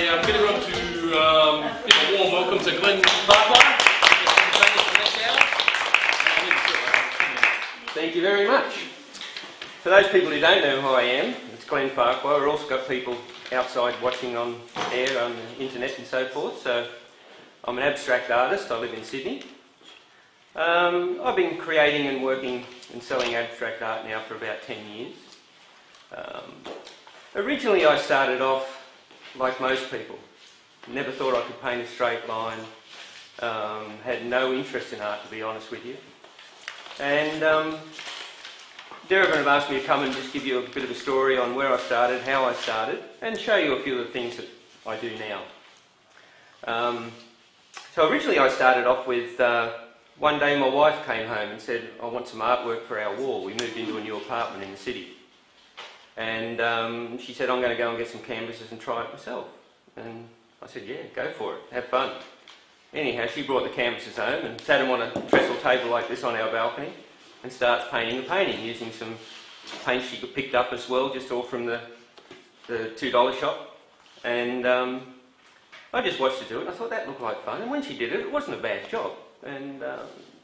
Get everyone to give a warm welcome to Glenn Farquhar. Thank you very much. For those people who don't know who I am, it's Glenn Farquhar. We've also got people outside watching on air, on the internet and so forth. So I'm an abstract artist. I live in Sydney. I've been creating and working and selling abstract art now for about 10 years. Originally I started off like most people. Never thought I could paint a straight line. Had no interest in art, to be honest with you. And Derek have asked me to come and just give you a bit of a story on where I started, how I started, and show you a few of the things that I do now. So originally I started off with, one day my wife came home and said, I want some artwork for our wall. We moved into a new apartment in the city. And she said, I'm going to go and get some canvases and try it myself. And I said, yeah, go for it, have fun. Anyhow, she brought the canvases home and sat them on a trestle table like this on our balcony and starts painting the painting using some paints she picked up as well, just all from the $2 shop. And I just watched her do it and I thought that looked like fun. And when she did it, it wasn't a bad job. And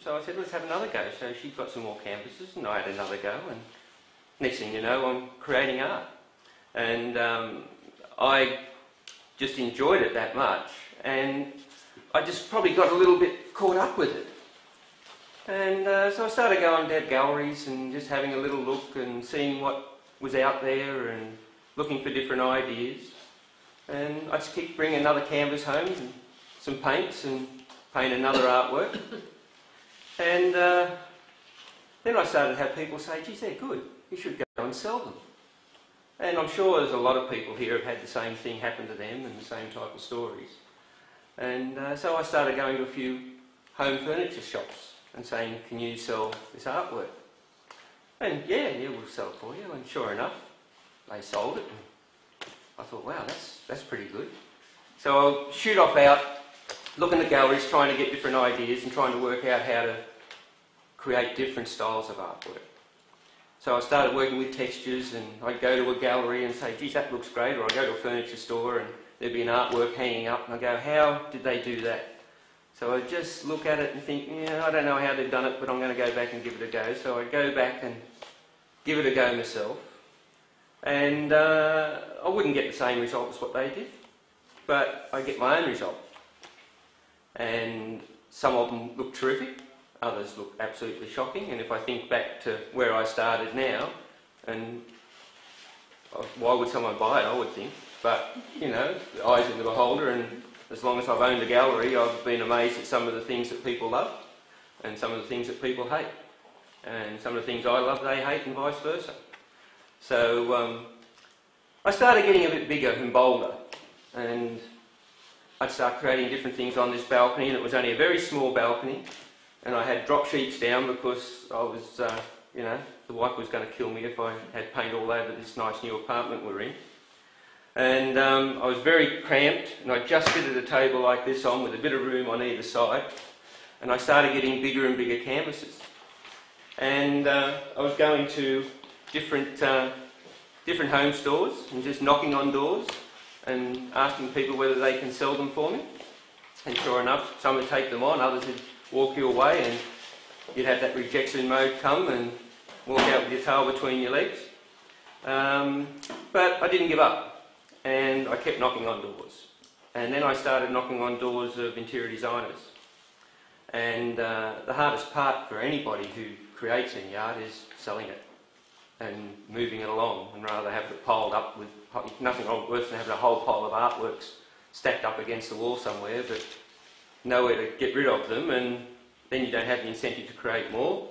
so I said, let's have another go. So she got some more canvases and I had another go. And next thing you know, I'm creating art. And I just enjoyed it that much. And I just probably got a little bit caught up with it. And so I started going to galleries and just having a little look and seeing what was out there and looking for different ideas. And I just keep bringing another canvas home and some paints and paint another artwork. And then I started to have people say, geez, they're good. You should go and sell them. And I'm sure there's a lot of people here who have had the same thing happen to them and the same type of stories. And so I started going to a few home furniture shops and saying, can you sell this artwork? And yeah, we'll sell it for you. And sure enough, they sold it. And I thought, wow, that's pretty good. So I'll shoot off out, looking at galleries, trying to get different ideas and trying to work out how to create different styles of artwork. So I started working with textures and I'd go to a gallery and say, geez, that looks great. Or I'd go to a furniture store and there'd be an artwork hanging up and I'd go, how did they do that? So I'd just look at it and think, yeah, I don't know how they've done it, but I'm going to go back and give it a go. So I'd go back and give it a go myself. And I wouldn't get the same result as what they did, but I'd get my own result. And some of them look terrific. Others look absolutely shocking, and if I think back to where I started now, and why would someone buy it, I would think, but, you know, the eyes of the beholder, and as long as I've owned a gallery, I've been amazed at some of the things that people love, and some of the things that people hate, and some of the things I love they hate, and vice versa. So I started getting a bit bigger and bolder, and I'd start creating different things on this balcony, and it was only a very small balcony. And I had drop sheets down because I was, you know, the wife was going to kill me if I had paint all over this nice new apartment we're in. And I was very cramped, and I just fitted a table like this on with a bit of room on either side. And I started getting bigger and bigger canvases. And I was going to different home stores and just knocking on doors and asking people whether they can sell them for me. And sure enough, some would take them on, others would walk you away, and you'd have that rejection mode come and walk out with your tail between your legs. But I didn't give up, and I kept knocking on doors. And then I started knocking on doors of interior designers. And the hardest part for anybody who creates any art is selling it and moving it along, and rather have it piled up with, nothing worse than having a whole pile of artworks stacked up against the wall somewhere, but nowhere to get rid of them, and then you don't have the incentive to create more.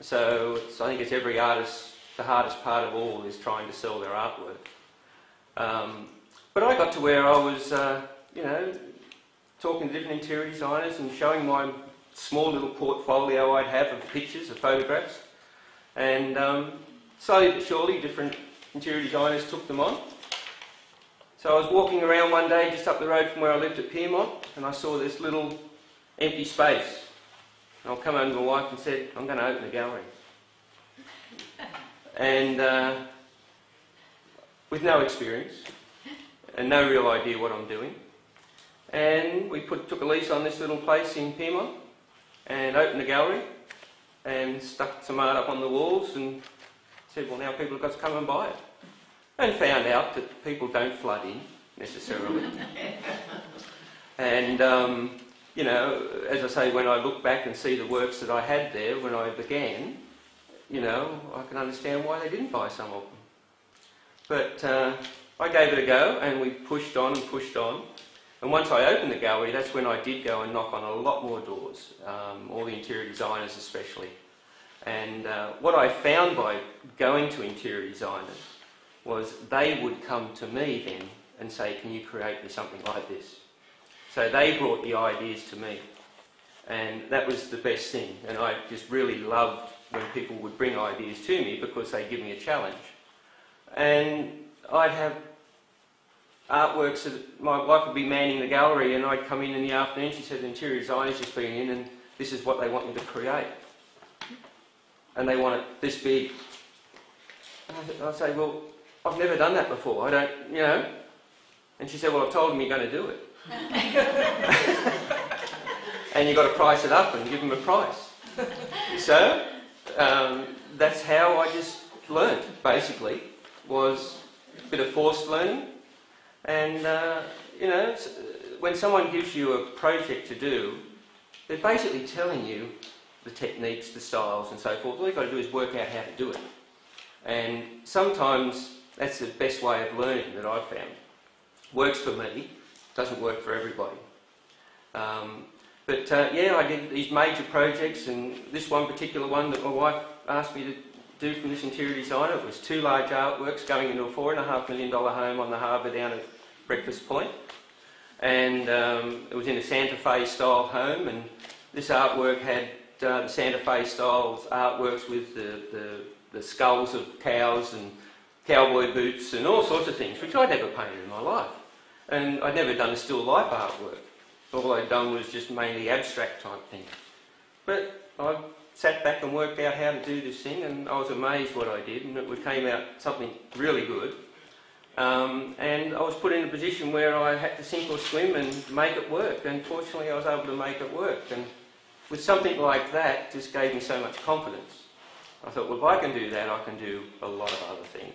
So I think it's every artist, the hardest part of all is trying to sell their artwork. But I got to where I was, you know, talking to different interior designers and showing my small little portfolio I'd have of pictures, of photographs, and slowly but surely different interior designers took them on. So I was walking around one day just up the road from where I lived at Pyrmont, and I saw this little empty space. And I come home to my wife and said, I'm going to open a gallery. And with no experience, and no real idea what I'm doing. And we took a lease on this little place in Piedmont and opened a gallery and stuck some art up on the walls and said, well, now people have got to come and buy it. And found out that people don't flood in necessarily. And, you know, as I say, when I look back and see the works that I had there when I began, you know, I can understand why they didn't buy some of them. But I gave it a go and we pushed on and pushed on. And once I opened the gallery, that's when I did go and knock on a lot more doors, all the interior designers especially. And what I found by going to interior designers was they would come to me then and say, can you create me something like this? So they brought the ideas to me. And that was the best thing. And I just really loved when people would bring ideas to me because they give me a challenge. And I'd have artworks that my wife would be manning the gallery and I'd come in the afternoon, she said the interior designer's just been in and this is what they want you to create. And they want it this big. And I'd say, well, I've never done that before, I don't, you know. And she said, well, I've told them you're going to do it. And you've got to price it up and give them a price. So, that's how I just learnt, basically, was a bit of forced learning. And, you know, when someone gives you a project to do, they're basically telling you the techniques, the styles and so forth. All you've got to do is work out how to do it. And sometimes that's the best way of learning that I've found. Works for me, doesn't work for everybody. Yeah, I did these major projects, and this one particular one that my wife asked me to do from this interior designer, it was 2 large artworks going into a $4.5 million home on the harbour down at Breakfast Point. And it was in a Santa Fe style home, and this artwork had the Santa Fe style artworks with the skulls of cows and cowboy boots and all sorts of things, which I'd never painted in my life. And I'd never done a still life artwork. All I'd done was just mainly abstract type things. But I sat back and worked out how to do this thing, and I was amazed what I did, and it came out something really good. And I was put in a position where I had to sink or swim and make it work, and fortunately I was able to make it work. And with something like that, it just gave me so much confidence. I thought, well, if I can do that, I can do a lot of other things.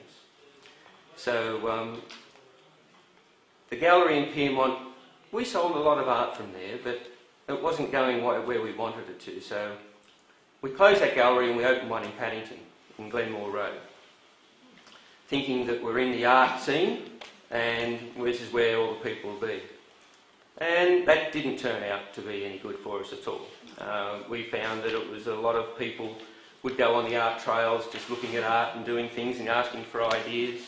So the gallery in Piedmont, we sold a lot of art from there, but it wasn't going where we wanted it to. So we closed that gallery and we opened one in Paddington, in Glenmore Road, thinking that we're in the art scene and this is where all the people will be. And that didn't turn out to be any good for us at all. We found that it was a lot of people would go on the art trails just looking at art and doing things and asking for ideas.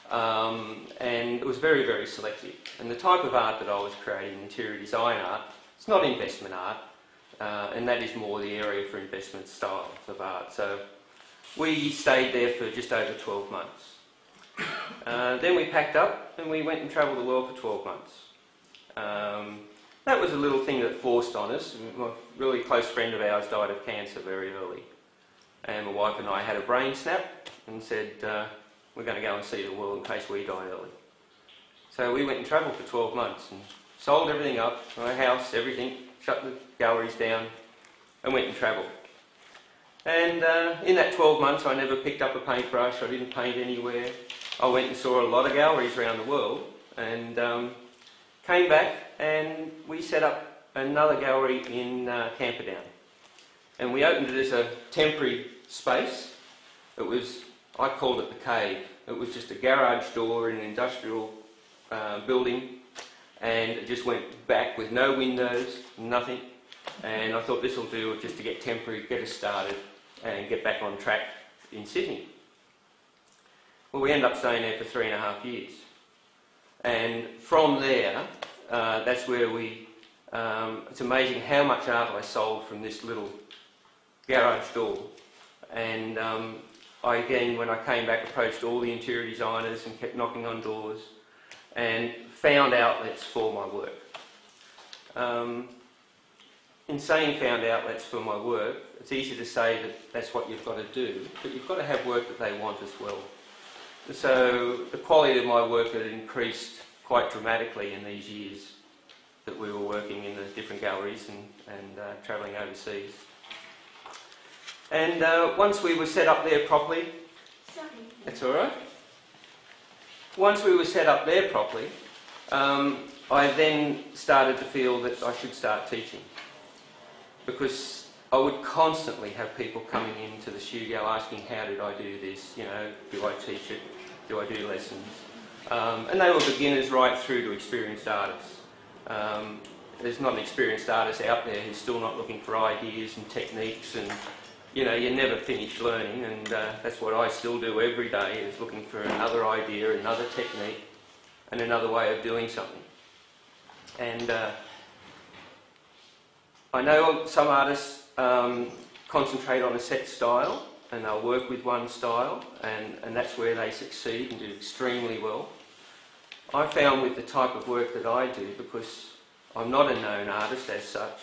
And it was very, very selective. And the type of art that I was creating, interior design art, it's not investment art, and that is more the area for investment styles of art. So we stayed there for just over 12 months. Then we packed up and we went and travelled the world for 12 months. That was a little thing that forced on us. A really close friend of ours died of cancer very early. And my wife and I had a brain snap and said, we're going to go and see the world in case we die early. So we went and travelled for 12 months and sold everything up, my house, everything, shut the galleries down and went and travelled. And in that 12 months I never picked up a paintbrush, I didn't paint anywhere. I went and saw a lot of galleries around the world and came back and we set up another gallery in Camperdown. And we opened it as a temporary space. It was, I called it the cave. It was just a garage door in an industrial building, and it just went back with no windows, nothing. And I thought this will do just to get temporary, get us started and get back on track in Sydney. Well, we ended up staying there for 3.5 years. And from there, that's where we, it's amazing how much art I sold from this little garage door. And I again, when I came back, approached all the interior designers and kept knocking on doors and found outlets for my work. In saying found outlets for my work, it's easy to say that that's what you've got to do, but you've got to have work that they want as well. So the quality of my work had increased quite dramatically in these years that we were working in the different galleries and travelling overseas. And once we were set up there properly, that's all right. Once we were set up there properly, I then started to feel that I should start teaching, because I would constantly have people coming into the studio asking, how did I do this, you know, do I teach it, do I do lessons? And they were beginners right through to experienced artists. There's not an experienced artist out there who's still not looking for ideas and techniques, and you know, you never finish learning, and that's what I still do every day, is looking for another idea, another technique, and another way of doing something. And I know some artists concentrate on a set style, and they'll work with one style, and that's where they succeed and do extremely well. I found with the type of work that I do, because I'm not a known artist as such,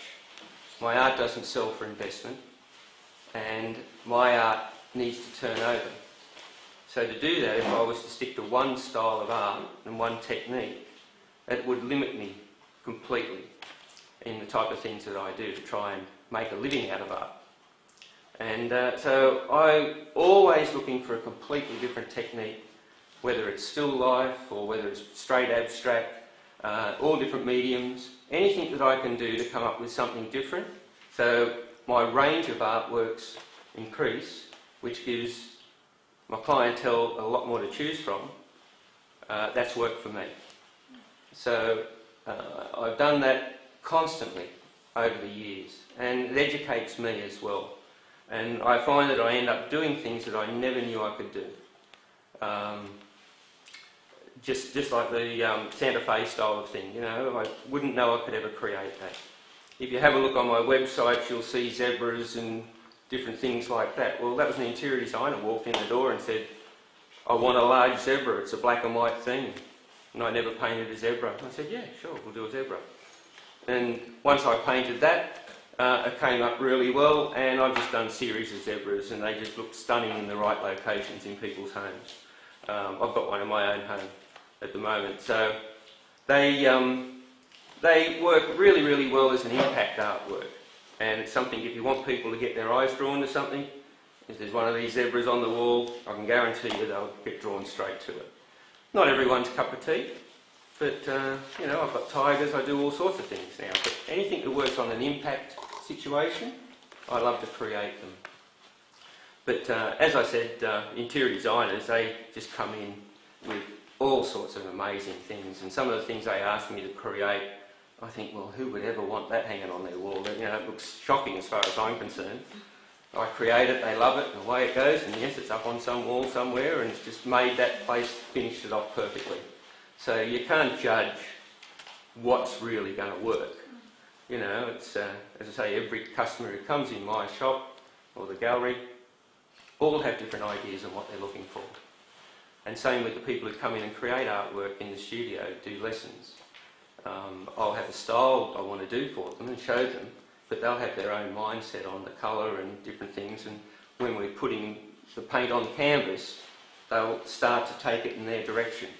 my art doesn't sell for investment, and my art needs to turn over. So to do that, if I was to stick to one style of art and one technique, it would limit me completely in the type of things that I do to try and make a living out of art. And so I'm always looking for a completely different technique, whether it's still life or whether it's straight abstract, all different mediums, anything that I can do to come up with something different. So my range of artworks increase, which gives my clientele a lot more to choose from. That's worked for me. So I've done that constantly over the years, and it educates me as well. And I find that I end up doing things that I never knew I could do. Just like the Santa Fe style of thing, you know, I wouldn't know I could ever create that. If you have a look on my website, you'll see zebras and different things like that. Well, that was an interior designer who walked in the door and said, I want a large zebra, it's a black and white thing. And I never painted a zebra. I said, yeah, sure, we'll do a zebra. And once I painted that, it came up really well, and I've just done a series of zebras, and they just look stunning in the right locations in people's homes. I've got one in my own home at the moment. So they work really, really well as an impact artwork. And it's something, if you want people to get their eyes drawn to something, if there's one of these zebras on the wall, I can guarantee you they'll get drawn straight to it. Not everyone's cup of tea, but you know, I've got tigers, I do all sorts of things now. But anything that works on an impact situation, I love to create them. But as I said, interior designers, they just come in with all sorts of amazing things, and some of the things they ask me to create, I think, well, who would ever want that hanging on their wall? You know, it looks shocking as far as I'm concerned. I create it, they love it, and away it goes, and yes, it's up on some wall somewhere, and it's just made that place, finished it off perfectly. So you can't judge what's really going to work. You know, it's, as I say, every customer who comes in my shop, or the gallery, all have different ideas on what they're looking for. And same with the people who come in and create artwork in the studio, do lessons. I'll have a style I want to do for them and show them, but they'll have their own mindset on the colour and different things, and when we're putting the paint on the canvas, they'll start to take it in their direction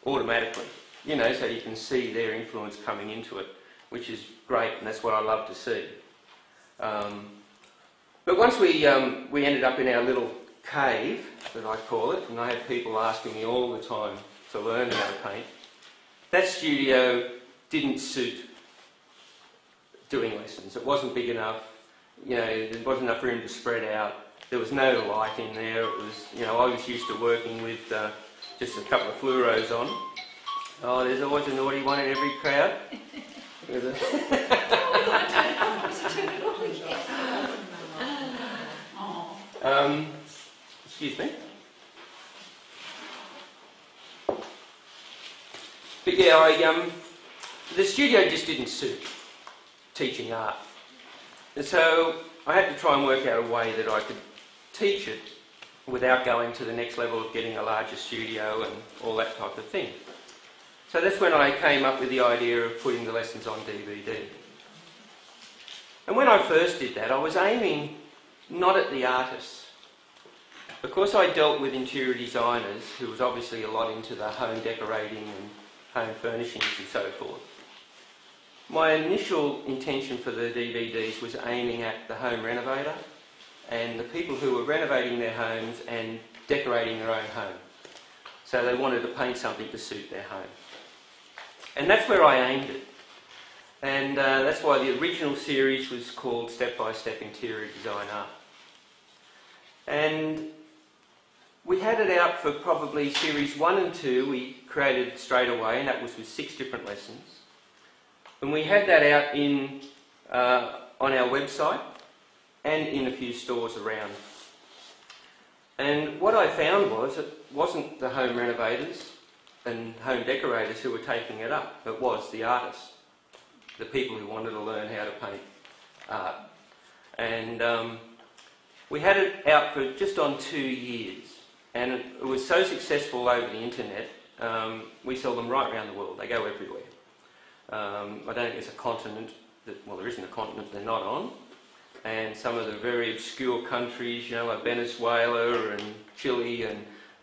automatically, you know, so you can see their influence coming into it, which is great, and that's what I love to see. But once we ended up in our little cave, that I call it, and I had people asking me all the time to learn how to paint, that studio didn't suit doing lessons. It wasn't big enough, you know, there wasn't enough room to spread out, there was no light in there. It was, you know, I was used to working with just a couple of fluoros on. Oh, there's always a naughty one in every crowd. Excuse me. But yeah, the studio just didn't suit teaching art. And so I had to try and work out a way that I could teach it without going to the next level of getting a larger studio and all that type of thing. So that's when I came up with the idea of putting the lessons on DVD. And when I first did that, I was aiming not at the artists. Because I dealt with interior designers, who was obviously a lot into the home decorating and home furnishings and so forth. My initial intention for the DVDs was aiming at the home renovator and the people who were renovating their homes and decorating their own home. So they wanted to paint something to suit their home. And that's where I aimed it. And that's why the original series was called Step by Step Interior Design Art. And we had it out for probably series 1 and 2 we created straight away, and that was with 6 different lessons. And we had that out in, on our website and in a few stores around. And what I found was it wasn't the home renovators and home decorators who were taking it up, it was the artists, the people who wanted to learn how to paint art. And we had it out for just on 2 years, and it was so successful over the internet, we sell them right around the world, they go everywhere. I don't think there's a continent, well there isn't a continent they're not on, and some of the very obscure countries, you know, like Venezuela and Chile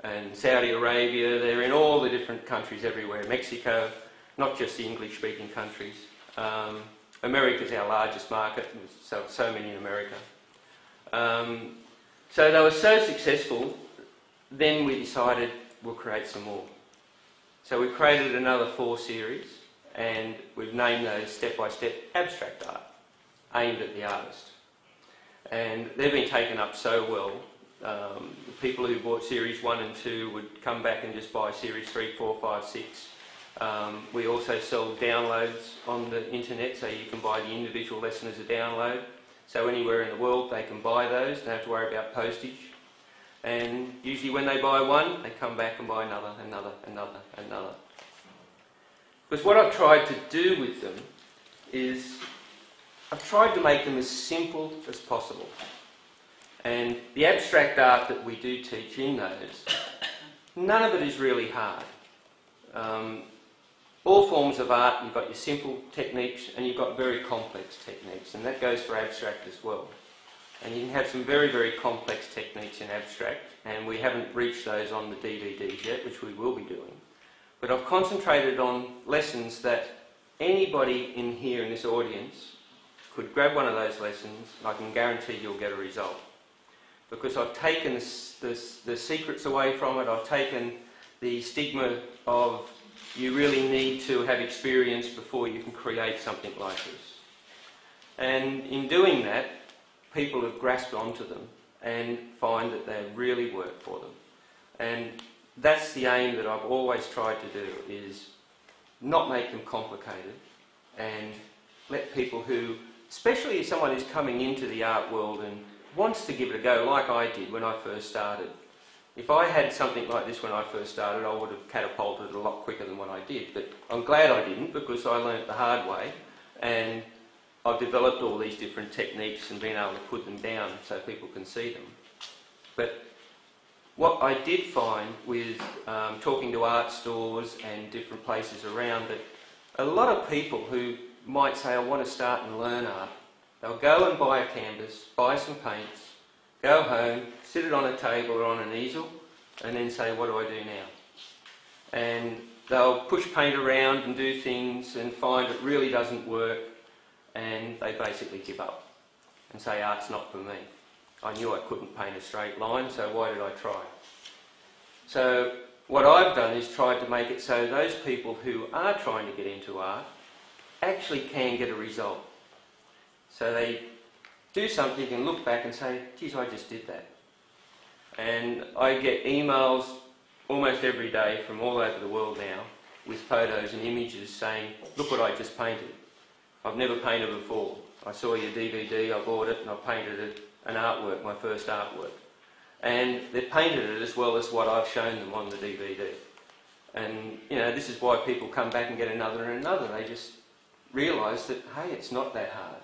and Saudi Arabia, they're in all the different countries everywhere, Mexico, not just the English-speaking countries. America's our largest market, so many in America. So they were so successful, then we decided we'll create some more. So we created another 4 series, and we've named those Step by Step Abstract Art, aimed at the artist. And they've been taken up so well. The people who bought series 1 and 2 would come back and just buy series 3, 4, 5, 6. We also sell downloads on the internet, so you can buy the individual lesson as a download. So anywhere in the world they can buy those, they don't have to worry about postage. And usually when they buy one, they come back and buy another. Because what I've tried to do with them is I've tried to make them as simple as possible. And the abstract art that we do teach in those, none of it is really hard. All forms of art, you've got your simple techniques and you've got very complex techniques, and that goes for abstract as well. And you can have some very, very complex techniques in abstract, and we haven't reached those on the DVDs yet, which we will be doing. But I've concentrated on lessons that anybody in here in this audience could grab one of those lessons, and I can guarantee you'll get a result. Because I've taken the secrets away from it, I've taken the stigma of you really need to have experience before you can create something like this. And in doing that, people have grasped onto them and find that they really work for them. And that's the aim that I've always tried to do, is not make them complicated and let people who, especially if someone is coming into the art world and wants to give it a go, like I did when I first started. If I had something like this when I first started, I would have catapulted a lot quicker than what I did. But I'm glad I didn't, because I learnt the hard way, and I've developed all these different techniques and been able to put them down so people can see them. But what I did find with talking to art stores and different places around, that a lot of people who might say, I want to start and learn art, they'll go and buy a canvas, buy some paints, go home, sit it on a table or on an easel, and then say, what do I do now? And they'll push paint around and do things and find it really doesn't work, and they basically give up and say, art's not for me. I knew I couldn't paint a straight line, so why did I try? So what I've done is tried to make it so those people who are trying to get into art actually can get a result. So they do something and look back and say, geez, I just did that. And I get emails almost every day from all over the world now with photos and images saying, look what I just painted. I've never painted before. I saw your DVD, I bought it, and I painted it, an artwork, my first artwork. And they've painted it as well as what I've shown them on the DVD. And, you know, this is why people come back and get another and another. They just realise that, hey, it's not that hard.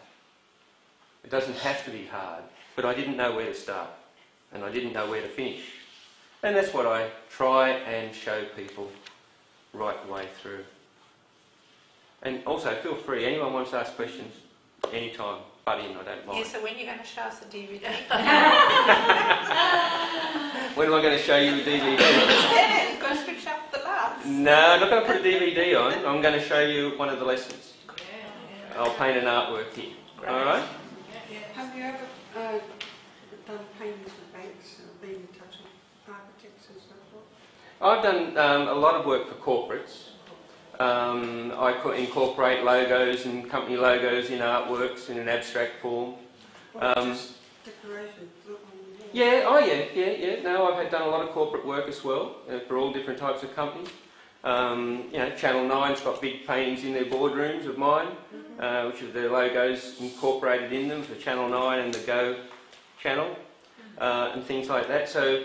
It doesn't have to be hard. But I didn't know where to start, and I didn't know where to finish. And that's what I try and show people right the way through. And also, feel free, anyone wants to ask questions, anytime, butt in, I don't mind. Yeah, so when are you going to show us the DVD? When am I going to show you a DVD? Yeah, you've got to switch up the laugh. No, I'm not going to put a DVD on. I'm going to show you one of the lessons. I'll paint an artwork here. Alright? Have you ever done paintings for banks or been in touch with architects and so forth? I've done a lot of work for corporates. I incorporate logos and company logos in artworks in an abstract form. Just decoration. Yeah. No, I've done a lot of corporate work as well for all different types of companies. Channel 9's got big paintings in their boardrooms of mine, which have their logos incorporated in them for Channel 9 and the Go channel, and things like that. So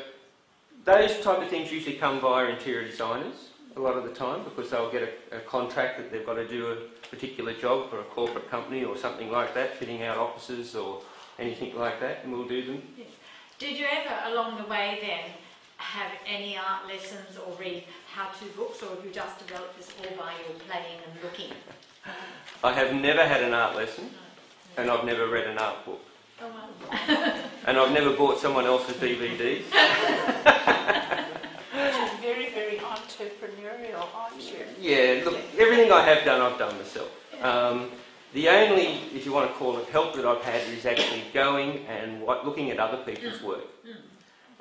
those type of things usually come via interior designers a lot of the time, because they'll get a contract that they've got to do a particular job for a corporate company or something like that, fitting out offices or anything like that, and we'll do them. Yes. Did you ever, along the way then, have any art lessons or read how-to books, or have you just developed this all by your playing and looking? I have never had an art lesson, and I've never read an art book. Oh, well. And I've never bought someone else's DVDs. You're very, very entrepreneurial, aren't you? Yeah, look, everything I have done, I've done myself. The only, if you want to call it, help that I've had is actually going and looking at other people's work.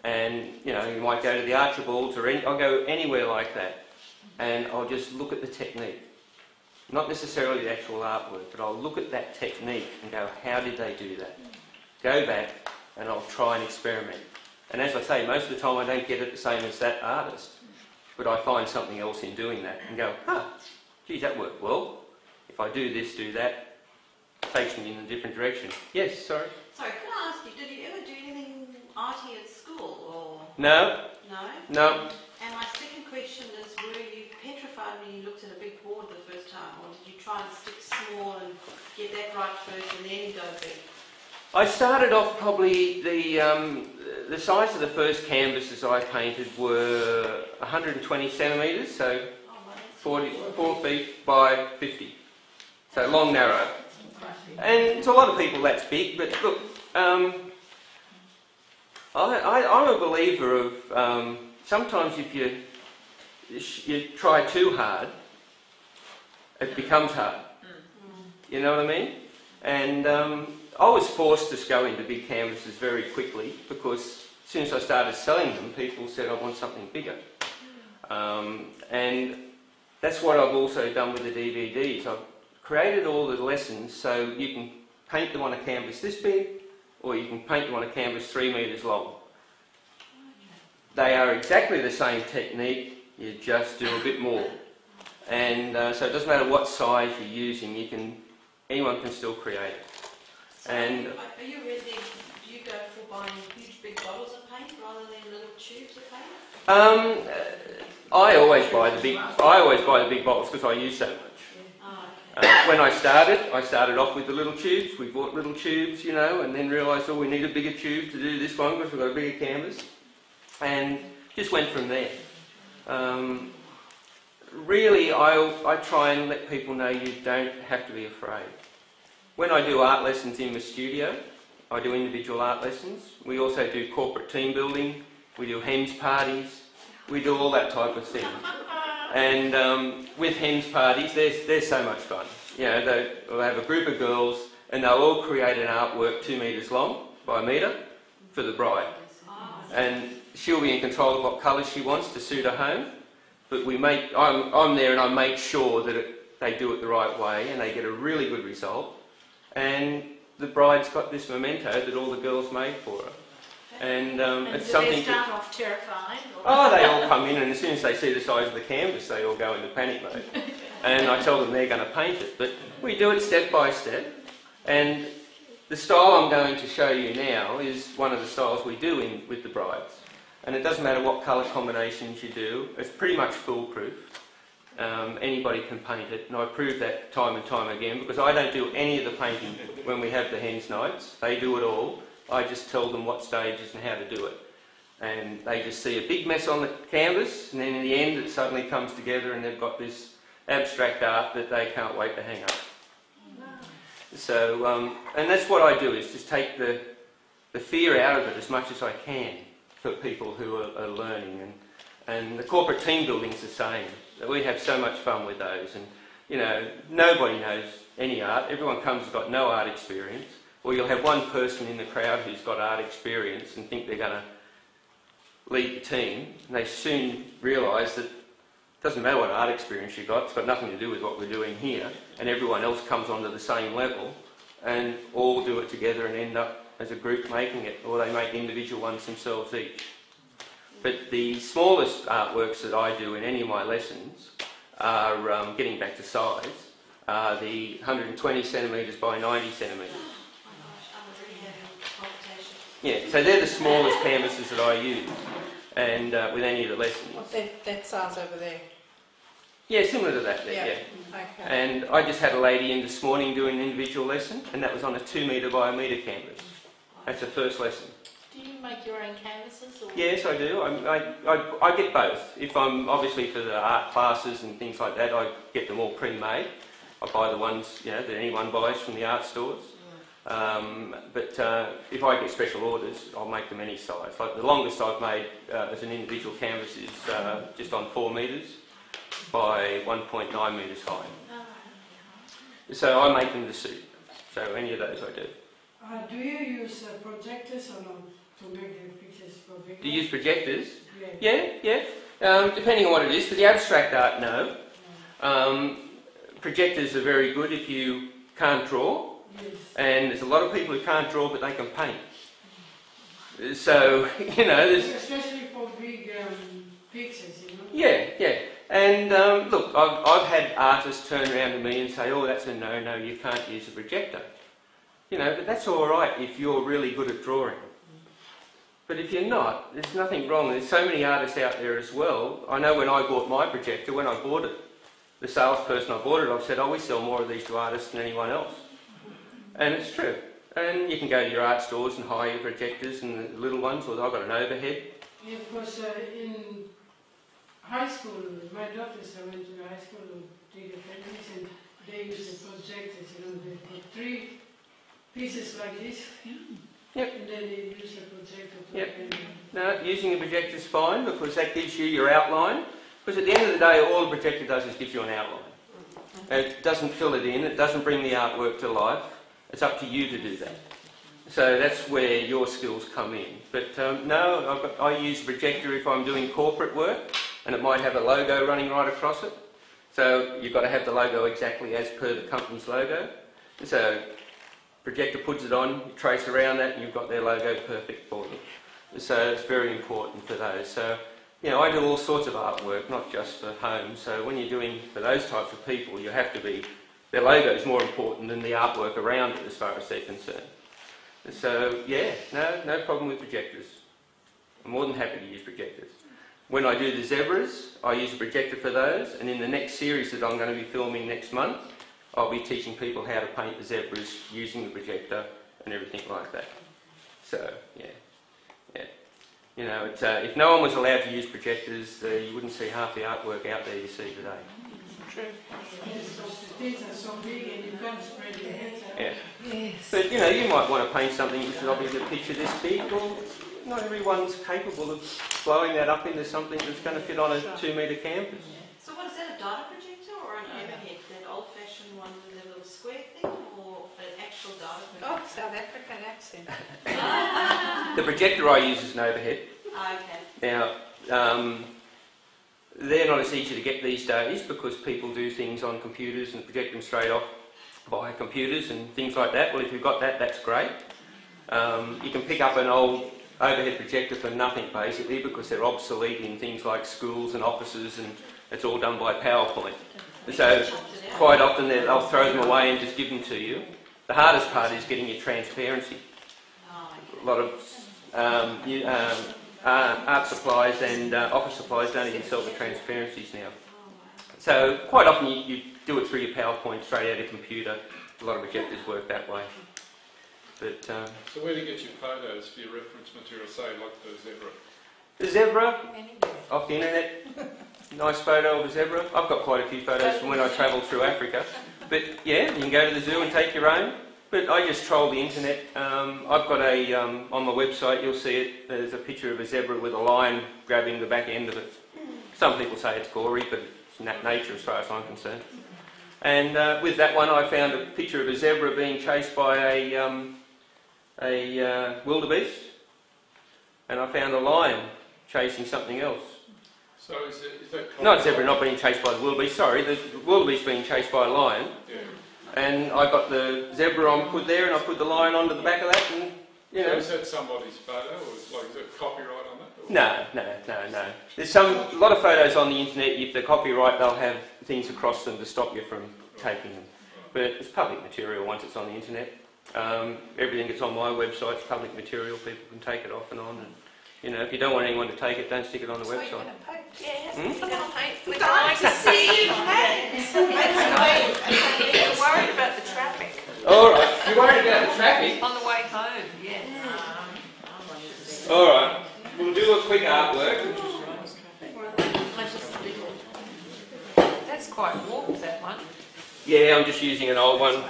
And, you might go to the Archibalds or I'll go anywhere like that, and I'll just look at the technique. Not necessarily the actual artwork, but I'll look at that technique and go, how did they do that? Go back and I'll try and experiment. And as I say, most of the time I don't get it the same as that artist, but I find something else in doing that and go, geez, that worked well. If I do this, do that, it takes me in a different direction. Yes, sorry? Sorry, can I ask you, did you ever do anything arty at school, or...? No. No? No. And my second question is, were you petrified when you looked at a big board the first time, or did you try and stick small and get that right first and then go big? I started off probably, the size of the first canvases I painted were 120 centimetres, so 4 feet by 50. So long, narrow. And to a lot of people that's big, but look, I'm a believer of sometimes if you try too hard, it becomes hard. You know what I mean? And I was forced to go into big canvases very quickly, because as soon as I started selling them, people said, I want something bigger. And that's what I've also done with the DVDs. I've created all the lessons so you can paint them on a canvas this big, or you can paint them on a canvas 3 metres long. They are exactly the same technique, you just do a bit more. And so it doesn't matter what size you're using, anyone can still create it. So And are you really, do you go for buying huge big bottles of paint rather than little tubes of paint? I always buy the big bottles because I use so much. When I started off with the little tubes. We bought little tubes, and then realised, we need a bigger tube to do this one because we've got a bigger canvas, and just went from there. Really, I try and let people know you don't have to be afraid. When I do art lessons in the studio, I do individual art lessons. We also do corporate team building. We do hens parties. We do all that type of thing. And with hens parties, they're so much fun. They'll have a group of girls and they'll all create an artwork 2 metres long by a metre for the bride. And she'll be in control of what colours she wants to suit her home. But I'm there and I make sure that they do it the right way and they get a really good result. And the bride's got this memento that all the girls made for her. And it's something. Do they start off terrified? They all come in, and as soon as they see the size of the canvas, they all go into panic mode. And I tell them they're going to paint it. But we do it step by step. And the style I'm going to show you now is one of the styles we do with the brides. And it doesn't matter what colour combinations you do, it's pretty much foolproof. Anybody can paint it, and I prove that time and time again, because I don't do any of the painting when we have the hens nights. They do it all. I just tell them what stages and how to do it. And they just see a big mess on the canvas, and then in the end it suddenly comes together and they've got this abstract art that they can't wait to hang up. So, and that's what I do, is just take the fear out of it as much as I can for people who are learning. And the corporate team building's the same. We have so much fun with those, and you know, nobody knows any art. Everyone comes has got no art experience, or you'll have one person in the crowd who's got art experience and think they're going to lead the team, and they soon realise that it doesn't matter what art experience you've got, it's got nothing to do with what we're doing here, and everyone else comes onto the same level and all do it together and end up as a group making it, or they make individual ones themselves each. But the smallest artworks that I do in any of my lessons are, getting back to size, are the 120 centimetres by 90 centimetres. Yeah, so they're the smallest canvases that I use, and with any of the lessons. What's that size over there? Yeah, similar to that, Yeah. yeah. Okay. And I just had a lady in this morning doing an individual lesson, and that was on a 2 metre by 1 metre canvas. That's the first lesson. Do you make your own canvases? Or? Yes, I do. I get both. If I'm, obviously for the art classes and things like that, I get them all pre-made. I buy the ones, you know, that anyone buys from the art stores. But if I get special orders, I'll make them any size. Like the longest I've made as an individual canvas is just on 4 metres by 1.9 metres high. So I make them to suit. So any of those I do. Do you use projectors or not to make the pictures for bigger? Do you use projectors? Yeah. Yeah. Depending on what it is. For the abstract art, no. Projectors are very good if you can't draw. Yes. And there's a lot of people who can't draw but they can paint. So, you know, there's... Especially for big pictures, you know? Yeah. And look, I've had artists turn around to me and say, oh, that's a no, you can't use a projector. You know, but that's all right if you're really good at drawing. But if you're not, there's nothing wrong. There's so many artists out there as well. I know when I bought my projector, when I bought it, the salesperson I bought it, I've said, oh, we sell more of these to artists than anyone else. And it's true. And you can go to your art stores and hire your projectors and the little ones, or I've got an overhead. Yeah, because in high school, my daughters, I went to high school and did apprentice, and they used the projectors, you know, they put 3 pieces like this, Yep. and then they use the projector to Yep. paint. No, using a projector is fine because that gives you your outline. Because at the end of the day, all a projector does is give you an outline. It doesn't fill it in, it doesn't bring the artwork to life. It's up to you to do that. So that's where your skills come in. But no, I use a projector if I'm doing corporate work, and it might have a logo running right across it. So you've got to have the logo exactly as per the company's logo. So projector puts it on, you trace around that, and you've got their logo perfect for them. So it's very important for those. So, you know, I do all sorts of artwork, not just for home. So when you're doing for those types of people, you have to be, their logo is more important than the artwork around it as far as they're concerned. So yeah, no problem with projectors. I'm more than happy to use projectors. When I do the zebras, I use a projector for those, and in the next series that I'm going to be filming next month, I'll be teaching people how to paint the zebras using the projector and everything like that. So, yeah. You know, it's, if no one was allowed to use projectors, you wouldn't see half the artwork out there you see today. True. Yes, because the things are so big and you can't spread your hands out. Yeah. Yes. But, you know, you might want to paint something which is obviously a picture this big. Well, not everyone's capable of blowing that up into something that's going to fit on a 2-metre canvas. So what is that, a data projector or an overhead? That old-fashioned one with a little square thing, or an actual data projector? Oh, South African accent. The projector I use is an overhead. Okay. Now, they're not as easy to get these days because people do things on computers and project them straight off via computers and things like that. Well, if you've got that, that's great. You can pick up an old overhead projector for nothing basically because they're obsolete in things like schools and offices, and it's all done by PowerPoint. So quite often they'll throw them away and just give them to you. The hardest part is getting your transparency. A lot of art supplies and office supplies don't even sell the transparencies now. So quite often you do it through your PowerPoint straight out of your computer. A lot of projectors work that way. But, so where do you get your photos for your reference material, say like the zebra? the zebra, Anyway. off the internet, nice photo of a zebra. I've got quite a few photos from when I travelled through Africa. But yeah, you can go to the zoo and take your own. But I just troll the internet. I've got a, on my website you'll see it, there's a picture of a zebra with a lion grabbing the back end of it. Some people say it's gory, but it's nature as far as I'm concerned. And with that one, I found a picture of a zebra being chased by a wildebeest, and I found a lion chasing something else. So is that Not zebra not being chased by the wildebeest, sorry, the wildebeest being chased by a lion. Yeah. And I got the zebra on put there, and I put the lion onto the back of that, and you know. So is that somebody's photo, or is there copyright on that? Or? No. There's a lot of photos on the internet. If they're copyright, they'll have things across them to stop you from taking them. But it's public material once it's on the internet. Everything that's on my website is public material. People can take it off and on. And, you know, if you don't want anyone to take it, don't stick it on the So you're website. going to paint? Yeah, Hmm? you're going to paint. We'd like to see you paint. You're worried about the traffic. All right. You're worried about the traffic? On the way home, yes. All right. We'll do a quick artwork. That's quite warm, that one. Yeah, I'm just using an old one.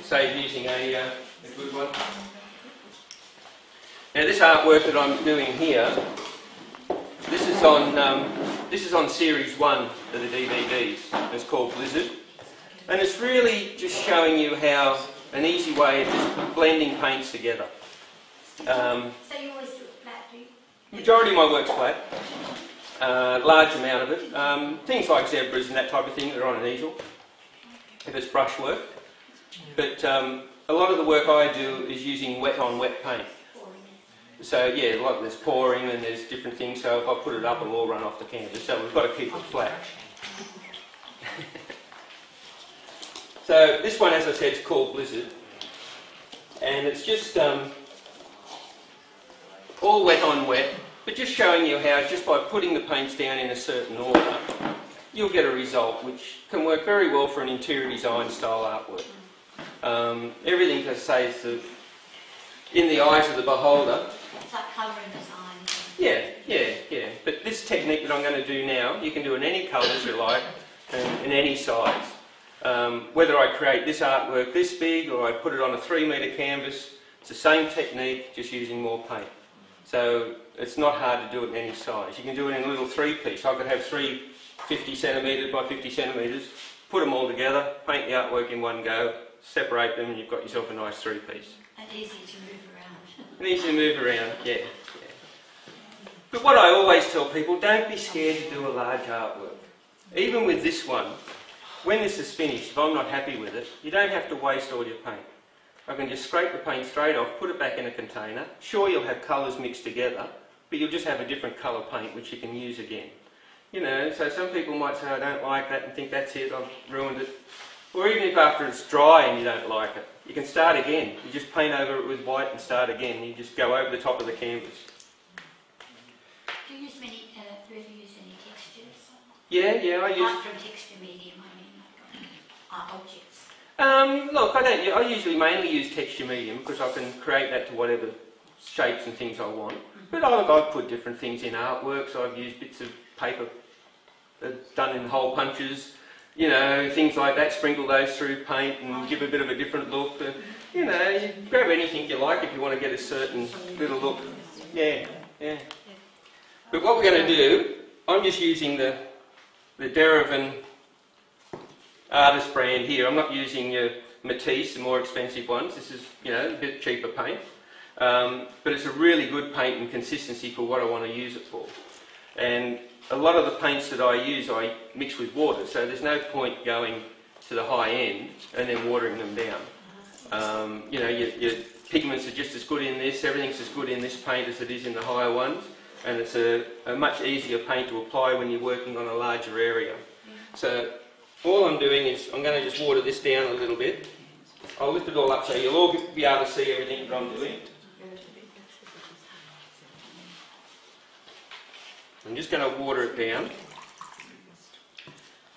Save using a good one. Now this artwork that I'm doing here, this is on series 1 of the DVDs. It's called Blizzard, and it's really just showing you how an easy way of just blending paints together. So you always do it flat, do you? Majority of my work's flat, large amount of it. Things like zebras and that type of thing that are on an easel, if it's brushwork. But a lot of the work I do is using wet-on-wet paint. So yeah, like there's pouring and there's different things, so if I put it up it'll all run off the canvas, so we've got to keep it flat. So this one, as I said, is called Blizzard, and it's just all wet on wet, but just showing you how just by putting the paints down in a certain order you'll get a result which can work very well for an interior design style artwork. Everything, as I say, is in the eyes of the beholder. It's like colouring design. Yeah. But this technique that I'm going to do now, you can do in any colours you like, and in any size. Whether I create this artwork this big or I put it on a 3-metre canvas, it's the same technique, just using more paint. So it's not hard to do it in any size. You can do it in a little 3-piece. I could have 3 50 centimetres by 50 centimetres, put them all together, paint the artwork in one go, separate them, and you've got yourself a nice 3-piece. And easy to move around. And easy to move around, yeah. But what I always tell people, don't be scared to do a large artwork. Even with this one, when this is finished, if I'm not happy with it, you don't have to waste all your paint. I can just scrape the paint straight off, put it back in a container. Sure, you'll have colours mixed together, but you'll just have a different colour paint which you can use again. You know, so some people might say, I don't like that, and think that's it, I've ruined it. Or even if after it's dry and you don't like it, you can start again. You just paint over it with white and start again. You just go over the top of the canvas. Do you use any textures? Yeah, I use... Apart from texture medium, I mean, like objects. Look, I usually mainly use texture medium because I can create that to whatever shapes and things I want. But I've put different things in artworks. I've used bits of paper done in hole punches, you know, things like that, sprinkle those through paint and give a bit of a different look. You know, you grab anything you like if you want to get a certain little look. Yeah. But what we're going to do, I'm just using the Derivan artist brand here. I'm not using your Matisse, the more expensive ones. This is, you know, a bit cheaper paint. But it's a really good paint and consistency for what I want to use it for. And a lot of the paints that I use I mix with water, so there's no point going to the high end and then watering them down. You know, your pigments are just as good in this, everything's as good in this paint as it is in the higher ones, and it's a much easier paint to apply when you're working on a larger area. So all I'm doing is I'm going to just water this down a little bit. I'll lift it all up so you'll all be able to see everything that I'm doing. I'm just going to water it down.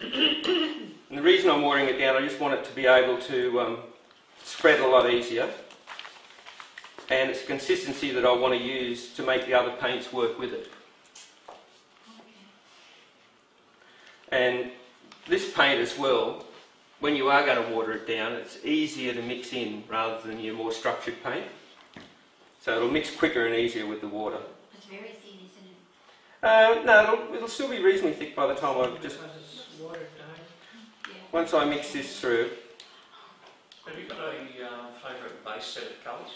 And the reason I'm watering it down, I just want it to be able to spread a lot easier. And it's a consistency that I want to use to make the other paints work with it. And this paint as well, when you are going to water it down, it's easier to mix in rather than your more structured paint. So it'll mix quicker and easier with the water. It's very thin, isn't No, it'll still be reasonably thick by the time I've just... Once I mix this through. Have you got a favourite base set of colours?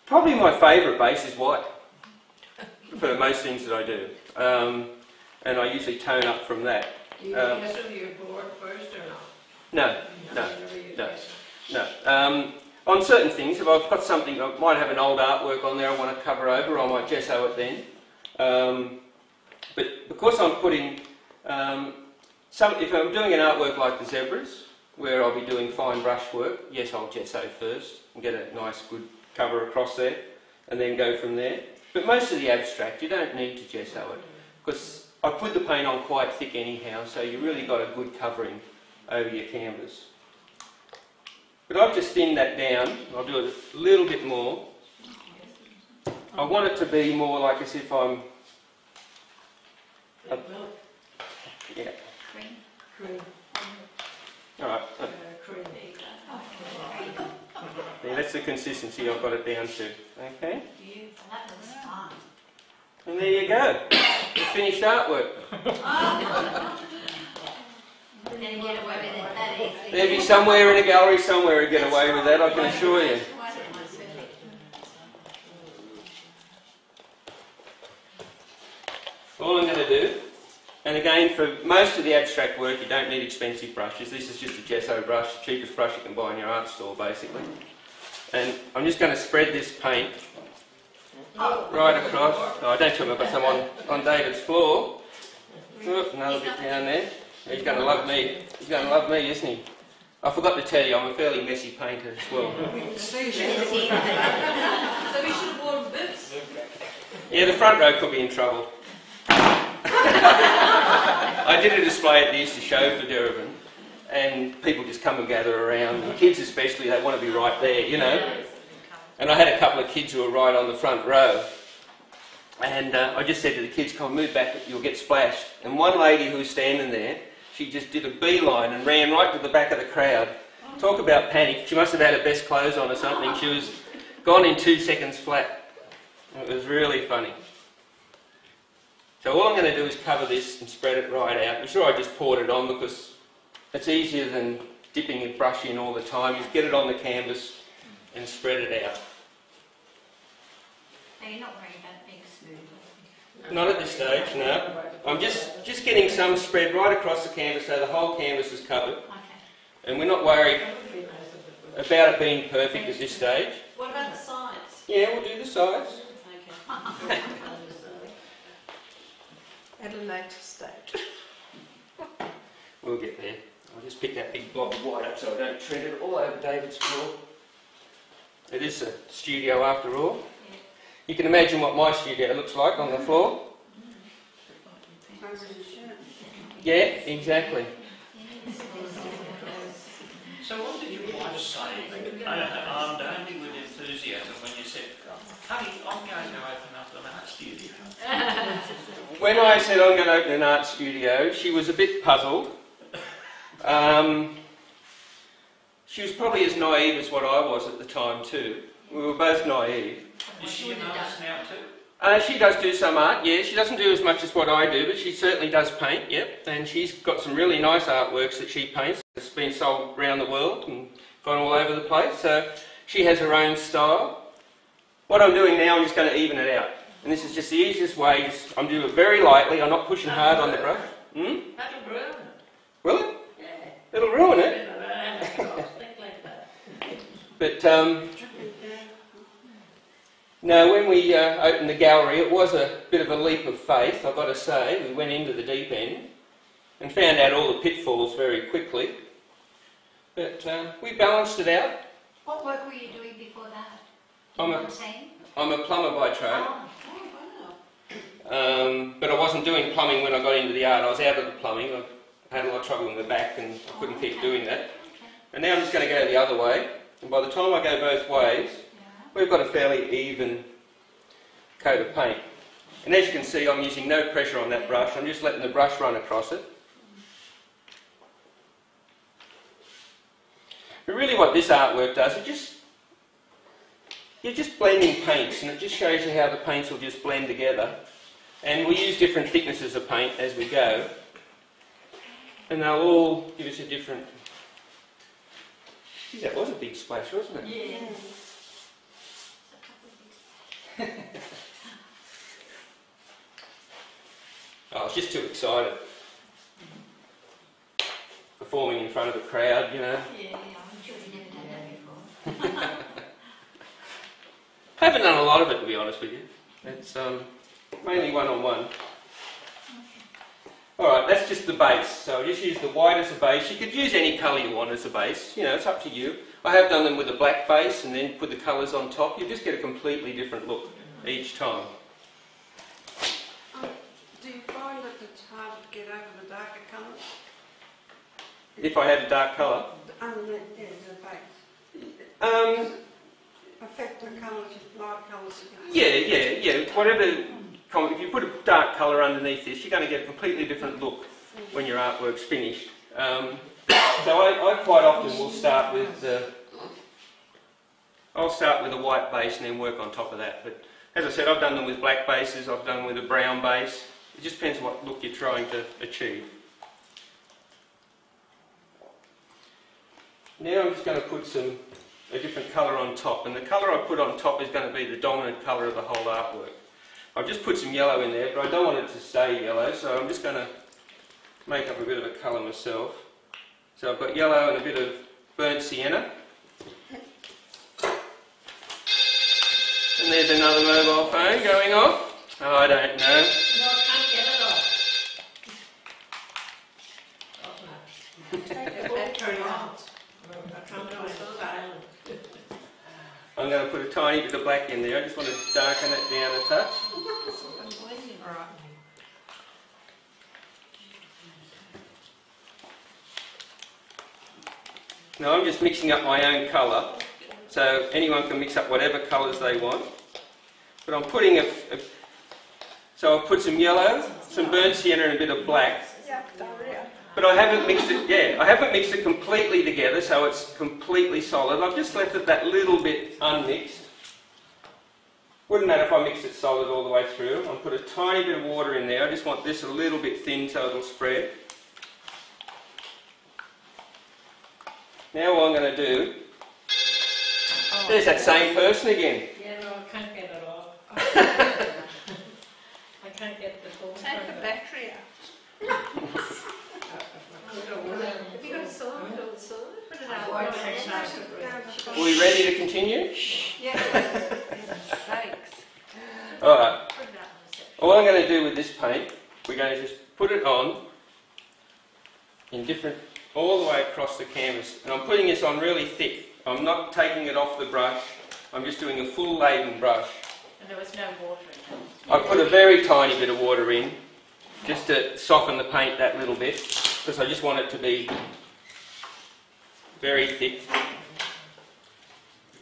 Probably my favourite base is white, for most things that I do. And I usually tone up from that. Do you test with your board first or not? No. On certain things, if I've got something, I might have an old artwork on there I want to cover over, I might gesso it then. But because I'm putting, if I'm doing an artwork like the zebras, where I'll be doing fine brush work, yes, I'll gesso first and get a nice good cover across there, and then go from there. But most of the abstract, you don't need to gesso it, because I put the paint on quite thick anyhow, so you really got a good covering over your canvas. But I've just thinned that down. I'll do it a little bit more. I want it to be more like as if I'm... yeah. Cream. Alright. Cream. Yeah, that's the consistency I've got it down to. Okay? Beautiful, that looks fun. And there you go. The finished artwork. You're going to get away with it that easily. There'll be somewhere in a gallery somewhere who get away with that, I can assure you. All I'm going to do, and again for most of the abstract work you don't need expensive brushes, this is just a gesso brush, the cheapest brush you can buy in your art store basically. And I'm just going to spread this paint right across. Oh, don't tell me I've got some on David's floor. Oh, another bit down there. He's going to love me. He's going to love me, isn't he? I forgot to tell you, I'm a fairly messy painter as well. So we should have worn boots. Yeah, the front row could be in trouble. I did a display at the Easter show for Durban, and people just come and gather around. The kids especially, they want to be right there, you know. And I had a couple of kids who were right on the front row. And I just said to the kids, come on, move back, you'll get splashed. And one lady who was standing there, she just did a beeline and ran right to the back of the crowd. Talk about panic. She must have had her best clothes on or something. She was gone in 2 seconds flat. It was really funny. So all I'm going to do is cover this and spread it right out. I'm sure I just poured it on because it's easier than dipping a brush in all the time. You just get it on the canvas and spread it out. Now you're not worried about being smooth. Not at this stage, no. I'm just getting some spread right across the canvas so the whole canvas is covered. Okay. And we're not worried about it being perfect at this stage. What about the sides? Yeah, we'll do the sides. Okay. At a later stage. We'll get there. I'll just pick that big blob of white up so I don't tread it all over David's floor. It is a studio after all. You can imagine what my studio looks like on the floor. Yeah, exactly. So what did your wife say, only with enthusiasm, when you said, honey, I'm going to open up an art studio? When I said I'm going to open an art studio, she was a bit puzzled. She was probably as naive as what I was at the time too. We were both naive. Is she an artist now too? She does do some art, yeah. She doesn't do as much as what I do, but she certainly does paint, yep. And she's got some really nice artworks that she paints. It's been sold around the world and gone all over the place. So she has her own style. What I'm doing now, I'm just going to even it out. And this is just the easiest way. I'm doing it very lightly. I'm not pushing hard on the brush. That'll ruin it. Will it? Yeah. It'll ruin it. But no, when we opened the gallery, it was a bit of a leap of faith, I've got to say. We went into the deep end and found out all the pitfalls very quickly. But we balanced it out. What work were you doing before that? I'm a plumber by trade. Oh, wow. But I wasn't doing plumbing when I got into the art. I was out of the plumbing. I had a lot of trouble in the back and I couldn't keep doing that. And now I'm just going to go the other way. And by the time I go both ways, we've got a fairly even coat of paint. And as you can see, I'm using no pressure on that brush. I'm just letting the brush run across it. But really what this artwork does, you're just blending paints, and it just shows you how the paints will just blend together. And we use different thicknesses of paint as we go, and they'll all give us a different... Gee, that was a big splash, wasn't it? Yeah. I was just too excited. Performing in front of a crowd, you know. Yeah, I'm sure you've never done that before. Haven't done a lot of it, to be honest with you. It's mainly one-on-one. Alright, that's just the base. So just use the white as a base. You could use any colour you want as a base. You know, it's up to you. I have done them with a black base and then put the colours on top. You just get a completely different look each time. Do you find that it's hard to get over the darker colours? If I had a dark colour? Underneath, yeah, the base. Affect the colours, light colours? Yeah. Whatever. If you put a dark colour underneath this, you're going to get a completely different look when your artwork's finished. So I quite often will start with I'll start with a white base and then work on top of that. But as I said, I've done them with black bases. I've done them with a brown base. It just depends what look you're trying to achieve. Now I'm just going to put a different colour on top, and the colour I put on top is going to be the dominant colour of the whole artwork. I've just put some yellow in there, but I don't want it to stay yellow, so I'm just going to make up a bit of a colour myself. So I've got yellow and a bit of burnt sienna. And there's another mobile phone going off. Oh, I don't know. No, I can't get it off. Take the battery out. I can't go silent. I'm going to put a tiny bit of black in there. I just want to darken it down a touch. Alright. Now I'm just mixing up my own colour, so anyone can mix up whatever colours they want. But I'm putting so I've put some yellow, some burnt sienna and a bit of black. But I haven't mixed it, I haven't mixed it completely together so it's completely solid. I've just left it that little bit unmixed. Wouldn't matter if I mixed it solid all the way through. I'll put a tiny bit of water in there. I just want this a little bit thin so it'll spread. Now what I'm going to do, there's that same person again. Yeah, no, I can't get it off. I can't get the phone. Take the battery out. Have you got a cylinder? Put it out. Are we ready to continue? Yeah. Sakes. Alright. All I'm going to do with this paint, we're going to just put it on in different, all the way across the canvas. And I'm putting this on really thick. I'm not taking it off the brush. I'm just doing a full laden brush. And there was no water in it. I put a very tiny bit of water in, just to soften the paint that little bit, because I just want it to be very thick.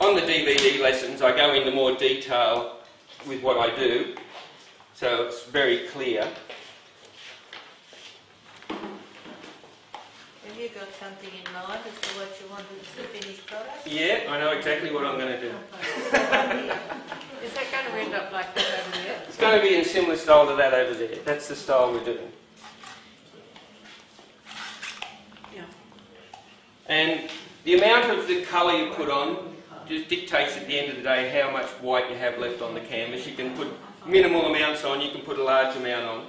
On the DVD lessons, I go into more detail with what I do, so it's very clear. Have you got something in mind as to what you want to finished product? Yeah, I know exactly what I'm going to do. Is that going to end up like that over there? It's going to be in similar style to that over there. That's the style we're doing. Yeah. And the amount of the colour you put on just dictates at the end of the day how much white you have left on the canvas. You can put minimal amounts on, you can put a large amount on.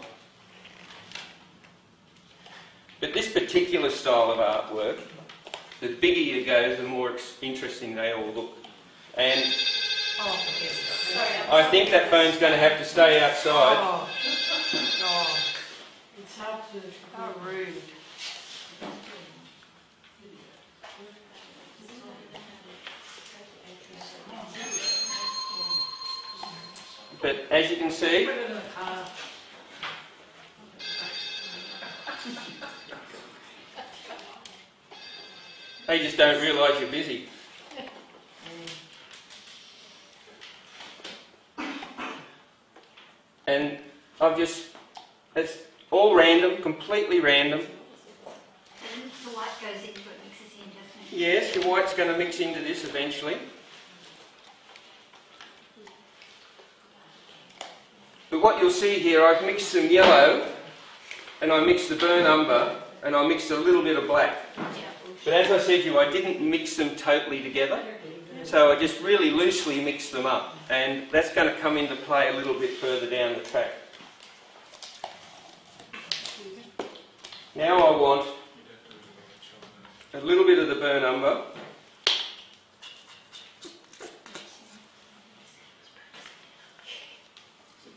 But this particular style of artwork, the bigger you go, the more interesting they all look. And I think that phone's going to have to stay outside. Oh. It's hard to... How rude. But as you can see, Put it in the car. they just don't realise you're busy. And it's all random, completely random. And the white goes into it, mixes in, doesn't it? Yes, your white's going to mix into this eventually. But what you'll see here, I've mixed some yellow, and I mixed the burnt umber, and I mixed a little bit of black. But as I said to you, I didn't mix them totally together, so I just really loosely mixed them up, and that's going to come into play a little bit further down the track. Now I want a little bit of the burnt umber.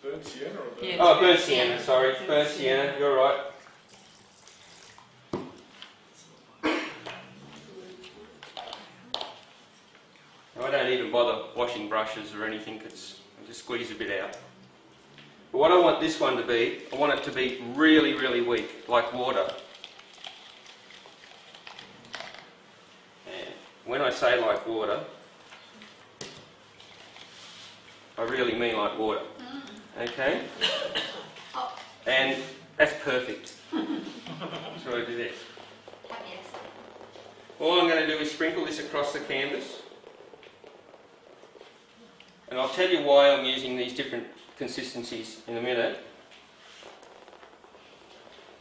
Burnt sienna or burnt? Yeah. Oh, burnt sienna, sorry. Burnt sienna, you're right. I don't even bother washing brushes or anything, I just squeeze a bit out. But what I want this one to be, I want it to be really, really weak, like water. And when I say like water, I really mean like water. Okay? And that's perfect. So I do this. All I'm going to do is sprinkle this across the canvas. And I'll tell you why I'm using these different consistencies in a minute.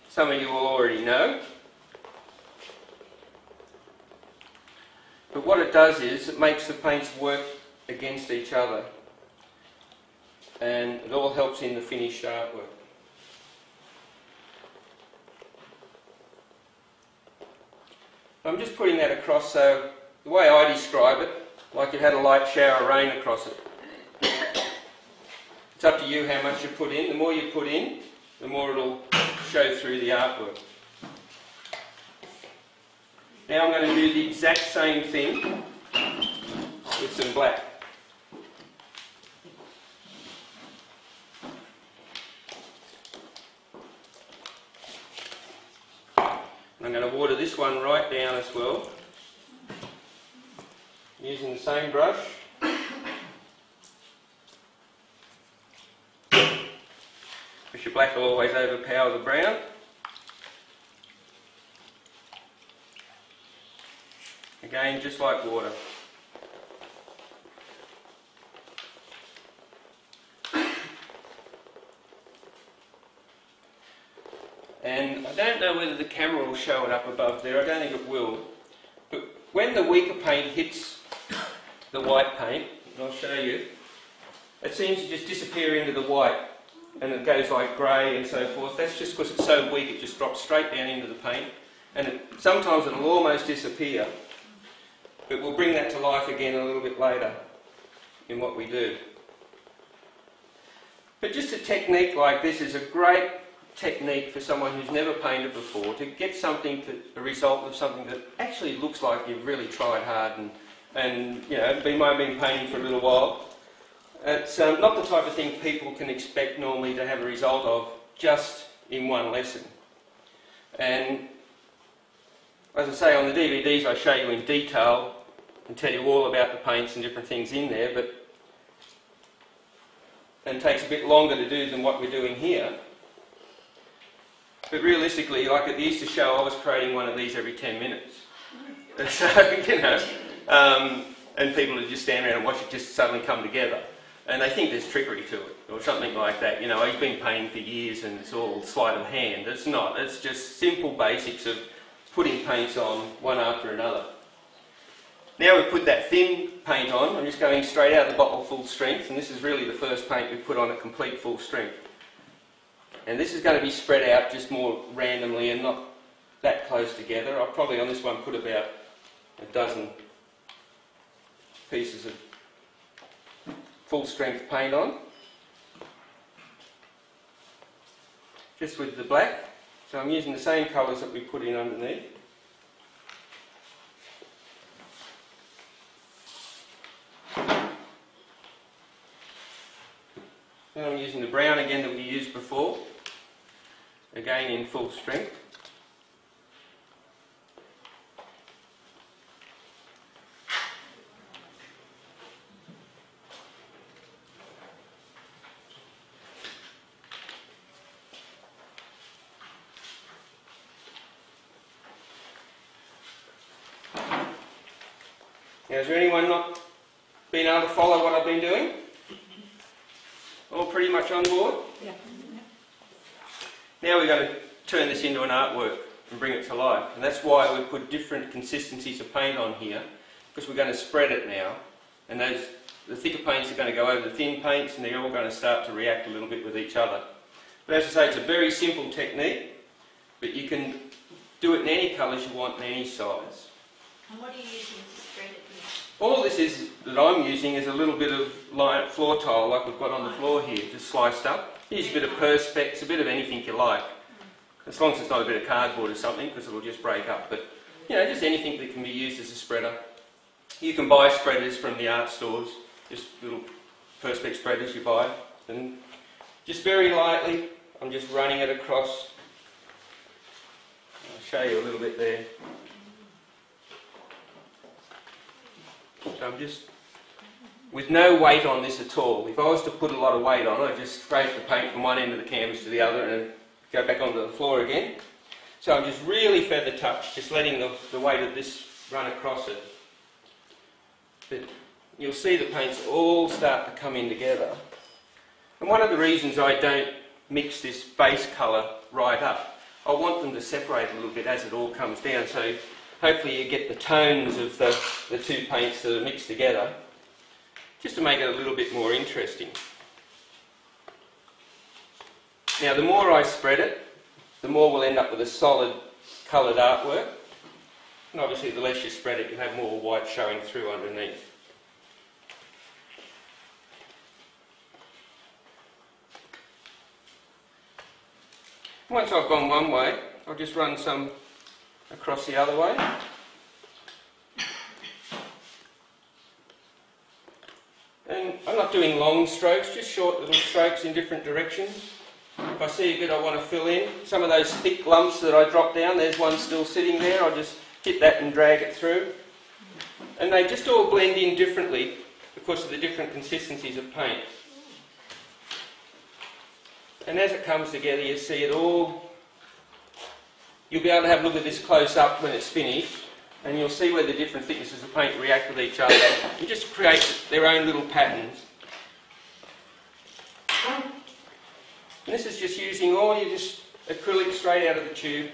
Some of you will already know. But what it does is it makes the paints work against each other. And it all helps in the finished artwork. I'm just putting that across, so the way I describe it, like you had a light shower of rain across it. It's up to you how much you put in. The more you put in, the more it'll show through the artwork. Now I'm going to do the exact same thing with some black. I'm going to water this one right down as well, using the same brush. Because your black will always overpower the brown. Again, just like water. And I don't know whether the camera will show it up above there, I don't think it will. But when the weaker paint hits the white paint, and I'll show you, it seems to just disappear into the white and it goes like grey and so forth. That's just because it's so weak it just drops straight down into the paint. And sometimes it'll almost disappear, but we'll bring that to life again a little bit later in what we do. But just a technique like this is a great technique for someone who's never painted before to get something, a result of something that actually looks like you've really tried hard and you know, might have been painting for a little while. It's not the type of thing people can expect normally to have a result of just in one lesson. And as I say, on the DVDs I show you in detail and tell you all about the paints and different things in there, but it takes a bit longer to do than what we're doing here. But realistically, like at the Easter show, I was creating one of these every 10 minutes. So, you know, and people would just stand around and watch it just suddenly come together. And they think there's trickery to it, or something like that. You know, he's been painting for years and it's all sleight of hand. It's not. It's just simple basics of putting paints on one after another. Now we've put that thin paint on, I'm just going straight out of the bottle full strength, and this is really the first paint we've put on at complete full strength. And this is going to be spread out just more randomly and not that close together. I'll probably on this one put about a dozen pieces of full strength paint on. Just with the black. So I'm using the same colours that we put in underneath. Then I'm using the brown again that we used before, again in full strength. Now, has there anyone not been able to follow what I've been doing? All pretty much on board? Yeah. Now we're going to turn this into an artwork and bring it to life. And that's why we put different consistencies of paint on here, because we're going to spread it now. And the thicker paints are going to go over the thin paints, and they're all going to start to react a little bit with each other. But as I say, it's a very simple technique, but you can do it in any colours you want, in any size. And what are you using to spread it with? All this is that I'm using is a little bit of floor tile like we've got on the floor here, just sliced up. Use a bit of perspex, a bit of anything you like. As long as it's not a bit of cardboard or something, because it'll just break up. But, you know, just anything that can be used as a spreader. You can buy spreaders from the art stores, just little perspex spreaders you buy. And just very lightly, I'm just running it across. I'll show you a little bit there. So I'm just, with no weight on this at all. If I was to put a lot of weight on it, I'd just scrape the paint from one end of the canvas to the other and go back onto the floor again. So I'm just really feather touch, just letting the weight of this run across it. But you'll see the paints all start to come in together. And one of the reasons I don't mix this base colour right up, I want them to separate a little bit as it all comes down, so hopefully you get the tones of the two paints that are mixed together, just to make it a little bit more interesting. Now the more I spread it, the more we'll end up with a solid coloured artwork. And obviously the less you spread it, you'll have more white showing through underneath. Once I've gone one way, I'll just run some across the other way. And I'm not doing long strokes, just short little strokes in different directions. If I see a bit I want to fill in, some of those thick lumps that I dropped down, there's one still sitting there, I'll just hit that and drag it through. And they just all blend in differently because of the different consistencies of paint. And as it comes together, you see it all. You'll be able to have a look at this close up when it's finished, and you'll see where the different thicknesses of paint react with each other and just create their own little patterns. And this is just using all your just acrylic straight out of the tube.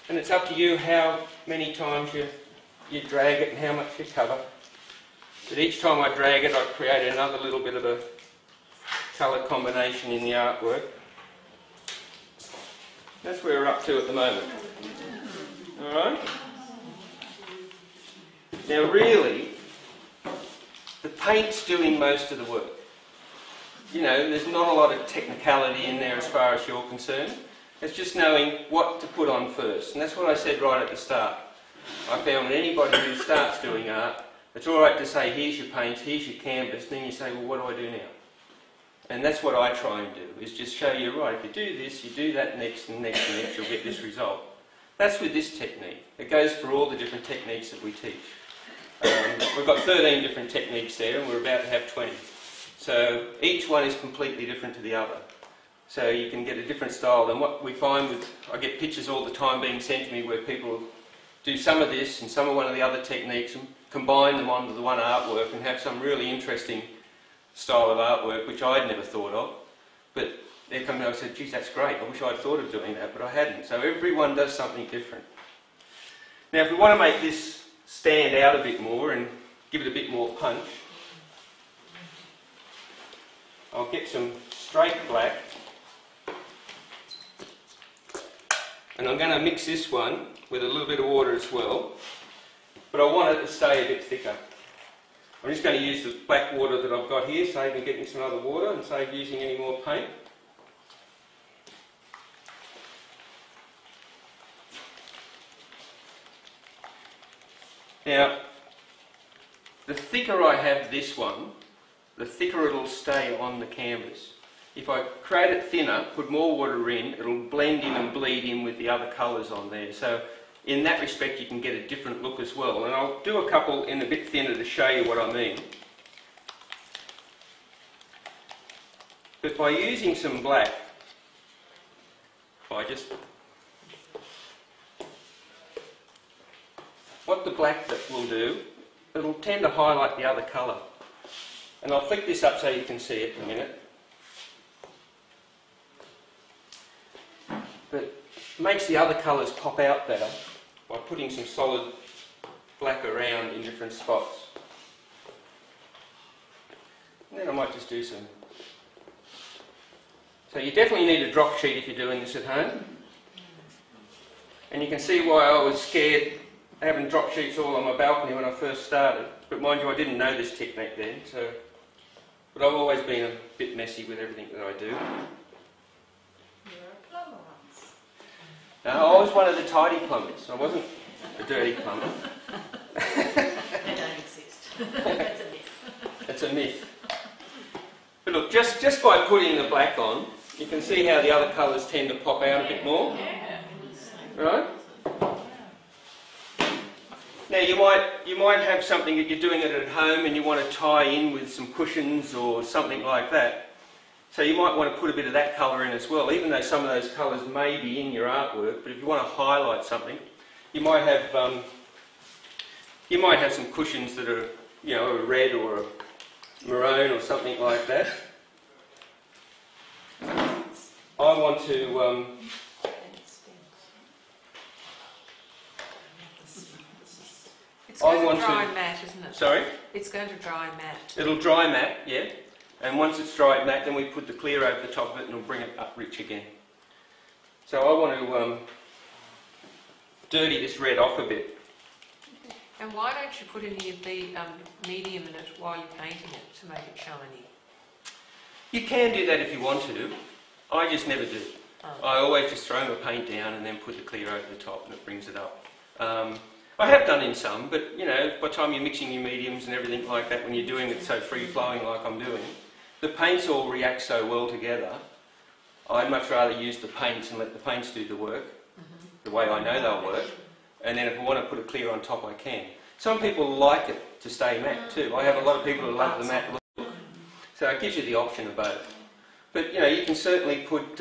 And it's up to you how many times you drag it and how much you cover. But each time I drag it, I create another little bit of a colour combination in the artwork. That's where we're up to at the moment. Alright? Now really, the paint's doing most of the work. You know, there's not a lot of technicality in there as far as you're concerned. It's just knowing what to put on first. And that's what I said right at the start. I found that anybody who starts doing art, it's alright to say, here's your paints, here's your canvas, then you say, well, what do I do now? And that's what I try and do, is just show you, right, if you do this, you do that next and next and next, you'll get this result. That's with this technique. It goes for all the different techniques that we teach. We've got 13 different techniques there, and we're about to have 20. So each one is completely different to the other. So you can get a different style. And what we find with, I get pictures all the time being sent to me where people do some of this and some of one of the other techniques and combine them onto the one artwork and have some really interesting style of artwork which I'd never thought of. But they come and I said, geez, that's great, I wish I'd thought of doing that, but I hadn't. So everyone does something different. Now if we want to make this stand out a bit more and give it a bit more punch, I'll get some straight black and I'm going to mix this one with a little bit of water as well, but I want it to stay a bit thicker. I'm just going to use the black water that I've got here, save me getting some other water and save using any more paint. Now, the thicker I have this one, the thicker it'll stay on the canvas. If I create it thinner, put more water in, it'll blend in and bleed in with the other colours on there. So in that respect you can get a different look as well. And I'll do a couple in a bit thinner to show you what I mean. But by using some black, what the black will do it'll tend to highlight the other colour. And I'll flick this up so you can see it in a minute. But it makes the other colours pop out better by putting some solid black around in different spots. And then I might just do some. So you definitely need a drop sheet if you're doing this at home. And you can see why I was scared having drop sheets all on my balcony when I first started. But mind you, I didn't know this technique then, so... But I've always been a bit messy with everything that I do. You're a plumber once. No, I was one of the tidy plumbers. I wasn't a dirty plumber. They don't exist. That's a myth. It's a myth. But look, just by putting the black on, you can see how the other colours tend to pop out a bit more. Right? Now you might have something that you're doing it at home and you want to tie in with some cushions or something like that. So you might want to put a bit of that colour in as well, even though some of those colours may be in your artwork. But if you want to highlight something, you might have some cushions that are, you know, a red or a maroon or something like that. I want to. It's going to dry matte, isn't it? Sorry? It's going to dry matte. It'll dry matte, yeah. And once it's dried matte, then we put the clear over the top of it and it'll bring it up rich again. So I want to dirty this red off a bit. And why don't you put any of the medium in it while you're painting it to make it shiny? You can do that if you want to. I just never do. Oh. I always just throw my paint down and then put the clear over the top and it brings it up. I have done in some, but you know, by the time you're mixing your mediums and everything like that, when you're doing it so free-flowing like I'm doing, the paints all react so well together. I'd much rather use the paints and let the paints do the work, the way I know they'll work, and then if I want to put a clear on top, I can. Some people like it to stay matte too. I have a lot of people who love the matte look, so it gives you the option of both. But you know, you can certainly put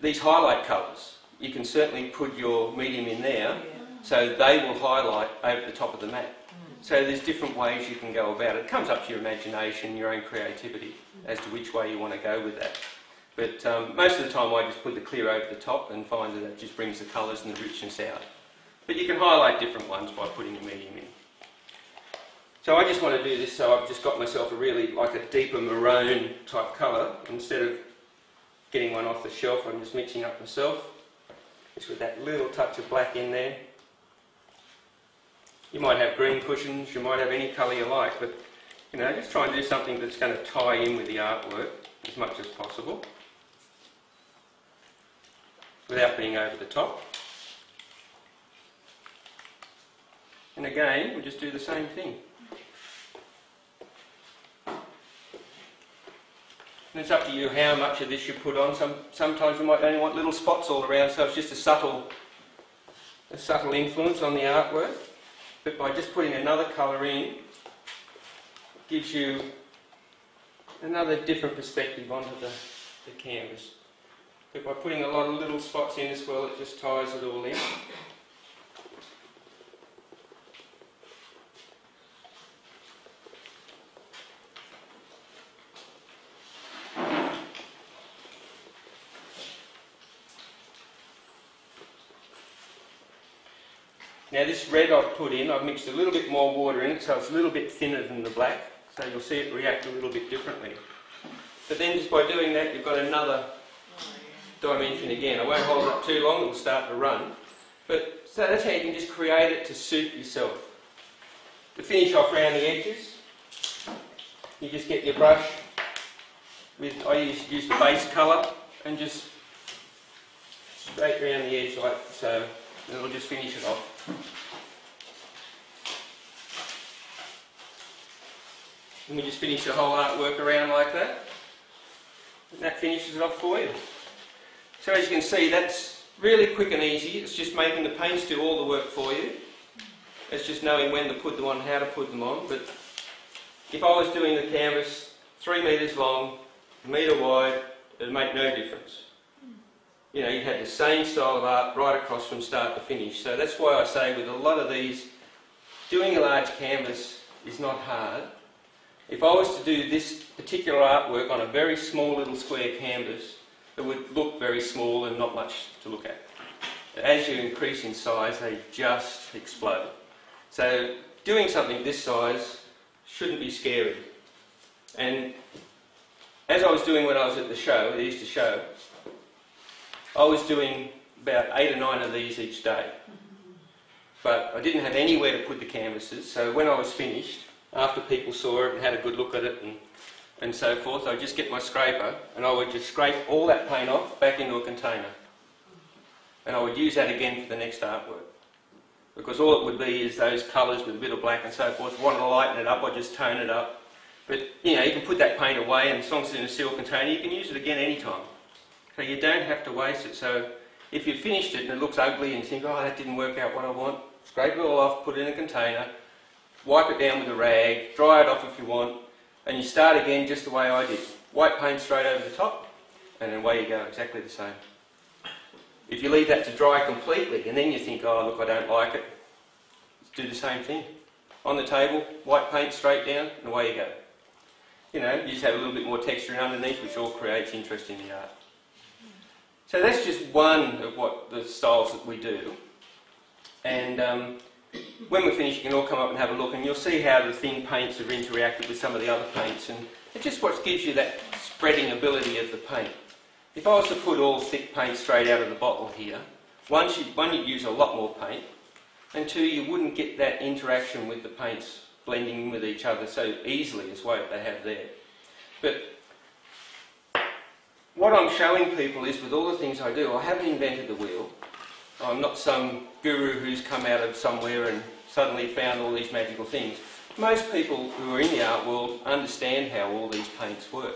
these highlight colours. You can certainly put your medium in there, so they will highlight over the top of the matte. So there's different ways you can go about it. It comes up to your imagination, your own creativity, as to which way you want to go with that. But most of the time I just put the clear over the top and find that it just brings the colours and the richness out. But you can highlight different ones by putting your medium in. So I just want to do this, so I've just got myself a really, like a deeper maroon type colour. Instead of getting one off the shelf, I'm just mixing up myself. Just with that little touch of black in there. You might have green cushions, you might have any colour you like, but you know, just try and do something that's going to tie in with the artwork as much as possible without being over the top. And again, we just do the same thing. And it's up to you how much of this you put on. Sometimes you might only want little spots all around, so it's just a subtle influence on the artwork. But by just putting another colour in, it gives you another different perspective onto the canvas. But by putting a lot of little spots in as well, it just ties it all in. Now this red I've put in, I've mixed a little bit more water in it, so it's a little bit thinner than the black, so you'll see it react a little bit differently. But then just by doing that, you've got another dimension again. I won't hold it up too long, it'll start to run. But so that's how you can just create it to suit yourself. To finish off around the edges, you just get your brush with, I use the base colour, and just straight around the edge like so, and it'll just finish it off. And we just finish the whole artwork around like that. And that finishes it off for you. So as you can see, that's really quick and easy. It's just making the paints do all the work for you. It's just knowing when to put them on, how to put them on. But if I was doing the canvas 3 metres long, 1 metre wide, it'd make no difference. You know, you'd have the same style of art right across from start to finish. So that's why I say with a lot of these doing a large canvas is not hard. If I was to do this particular artwork on a very small little square canvas, it would look very small and not much to look at. As you increase in size, they just explode. So doing something this size shouldn't be scary. And as I was doing when I was at the show, the Easter show, I was doing about 8 or 9 of these each day. But I didn't have anywhere to put the canvases, so when I was finished, after people saw it and had a good look at it and so forth, I would just get my scraper and I would just scrape all that paint off back into a container. And I would use that again for the next artwork. Because all it would be is those colours with a bit of black and so forth. If I wanted to lighten it up, I'd just tone it up. But you know, you can put that paint away, and as long as it's in a sealed container, you can use it again anytime. So you don't have to waste it. So if you've finished it and it looks ugly and you think, oh, that didn't work out what I want, scrape it all off, put it in a container, wipe it down with a rag, dry it off if you want, and you start again just the way I did. White paint straight over the top, and then away you go, exactly the same. If you leave that to dry completely, and then you think, oh look, I don't like it, do the same thing. On the table, white paint straight down, and away you go. You know, you just have a little bit more texture underneath, which all creates interest in the art. So that's just one of what the styles that we do. And when we're finished, you can all come up and have a look, and you'll see how the thin paints have interacted with some of the other paints, and it's just what gives you that spreading ability of the paint. If I was to put all thick paint straight out of the bottle here, one, you'd use a lot more paint, and two, you wouldn't get that interaction with the paints blending in with each other so easily as what they have there. But what I'm showing people is, with all the things I do, I haven't invented the wheel. I'm not some guru who's come out of somewhere and suddenly found all these magical things. Most people who are in the art world understand how all these paints work.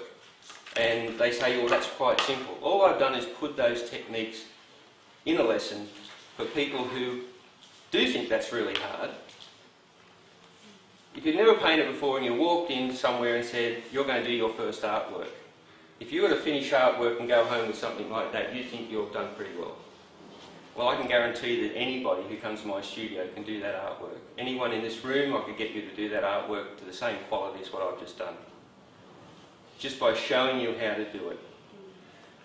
And they say, well, that's quite simple. All I've done is put those techniques in a lesson for people who do think that's really hard. If you've never painted before and you walked in somewhere and said, you're going to do your first artwork, if you were to finish artwork and go home with something like that, you think you've done pretty well. Well, I can guarantee that anybody who comes to my studio can do that artwork. Anyone in this room, I could get you to do that artwork to the same quality as what I've just done. Just by showing you how to do it.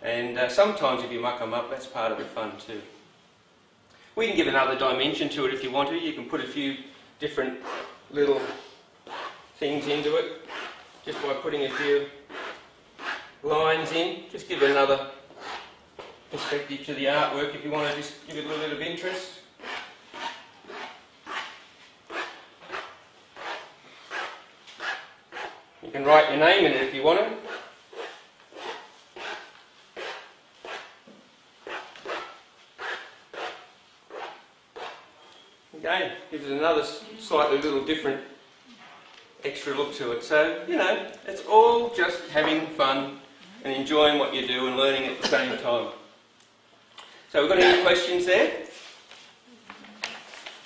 And sometimes if you muck them up, that's part of the fun too. We can give another dimension to it if you want to. You can put a few different little things into it, just by putting a few lines in. Just give it another perspective to the artwork if you want to just give it a little bit of interest. You can write your name in it if you want to. Again, gives it another slightly little different extra look to it. So, you know, it's all just having fun and enjoying what you do and learning at the same time. So we've got any questions there?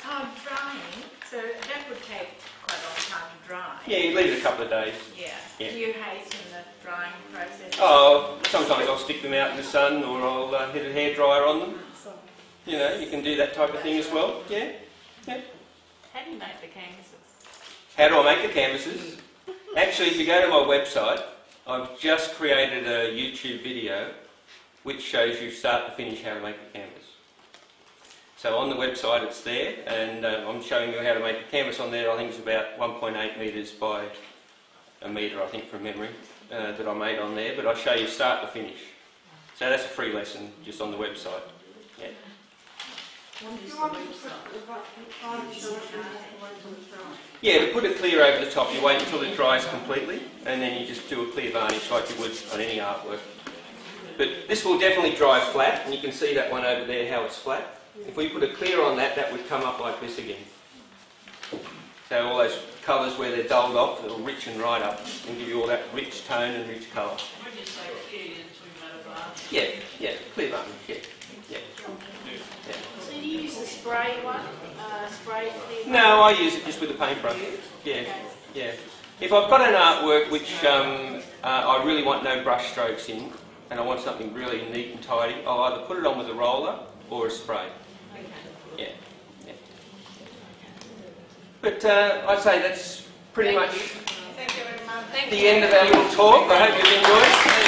Drying, so that would take quite a long time to dry. Yeah, you leave it a couple of days. Yeah. Yeah. Do you hasten the drying process? Oh, sometimes I'll stick them out in the sun, or I'll hit a hairdryer on them. You know, you can do that type of thing as well. Yeah. Yeah. How do you make the canvases? How do I make the canvases? Actually, if you go to my website, I've just created a YouTube video which shows you start to finish how to make a canvas. So on the website it's there, and I'm showing you how to make a canvas on there. I think it's about 1.8 metres by a metre, I think, from memory, that I made on there, but I show you start to finish. So that's a free lesson just on the website. Yeah. Yeah, to put it clear over the top, you wait until it dries completely, and then you just do a clear varnish like you would on any artwork. But this will definitely dry flat, and you can see that one over there, how it's flat. If we put a clear on that, that would come up like this again. So all those colours where they're dulled off, it'll richen right up and give you all that rich tone and rich colour. When you say clear, you're talking about a varnish? Yeah, clear varnish, yeah. So do you use the spray one? Spray clear? No, I use it just with a paintbrush. Yeah, yeah. If I've got an artwork which I really want no brush strokes in, and I want something really neat and tidy, I'll either put it on with a roller or a spray. Yeah, yeah. But I'd say that's pretty much Thank you very much. Thank the you. end of our little talk. I hope you've enjoyed it.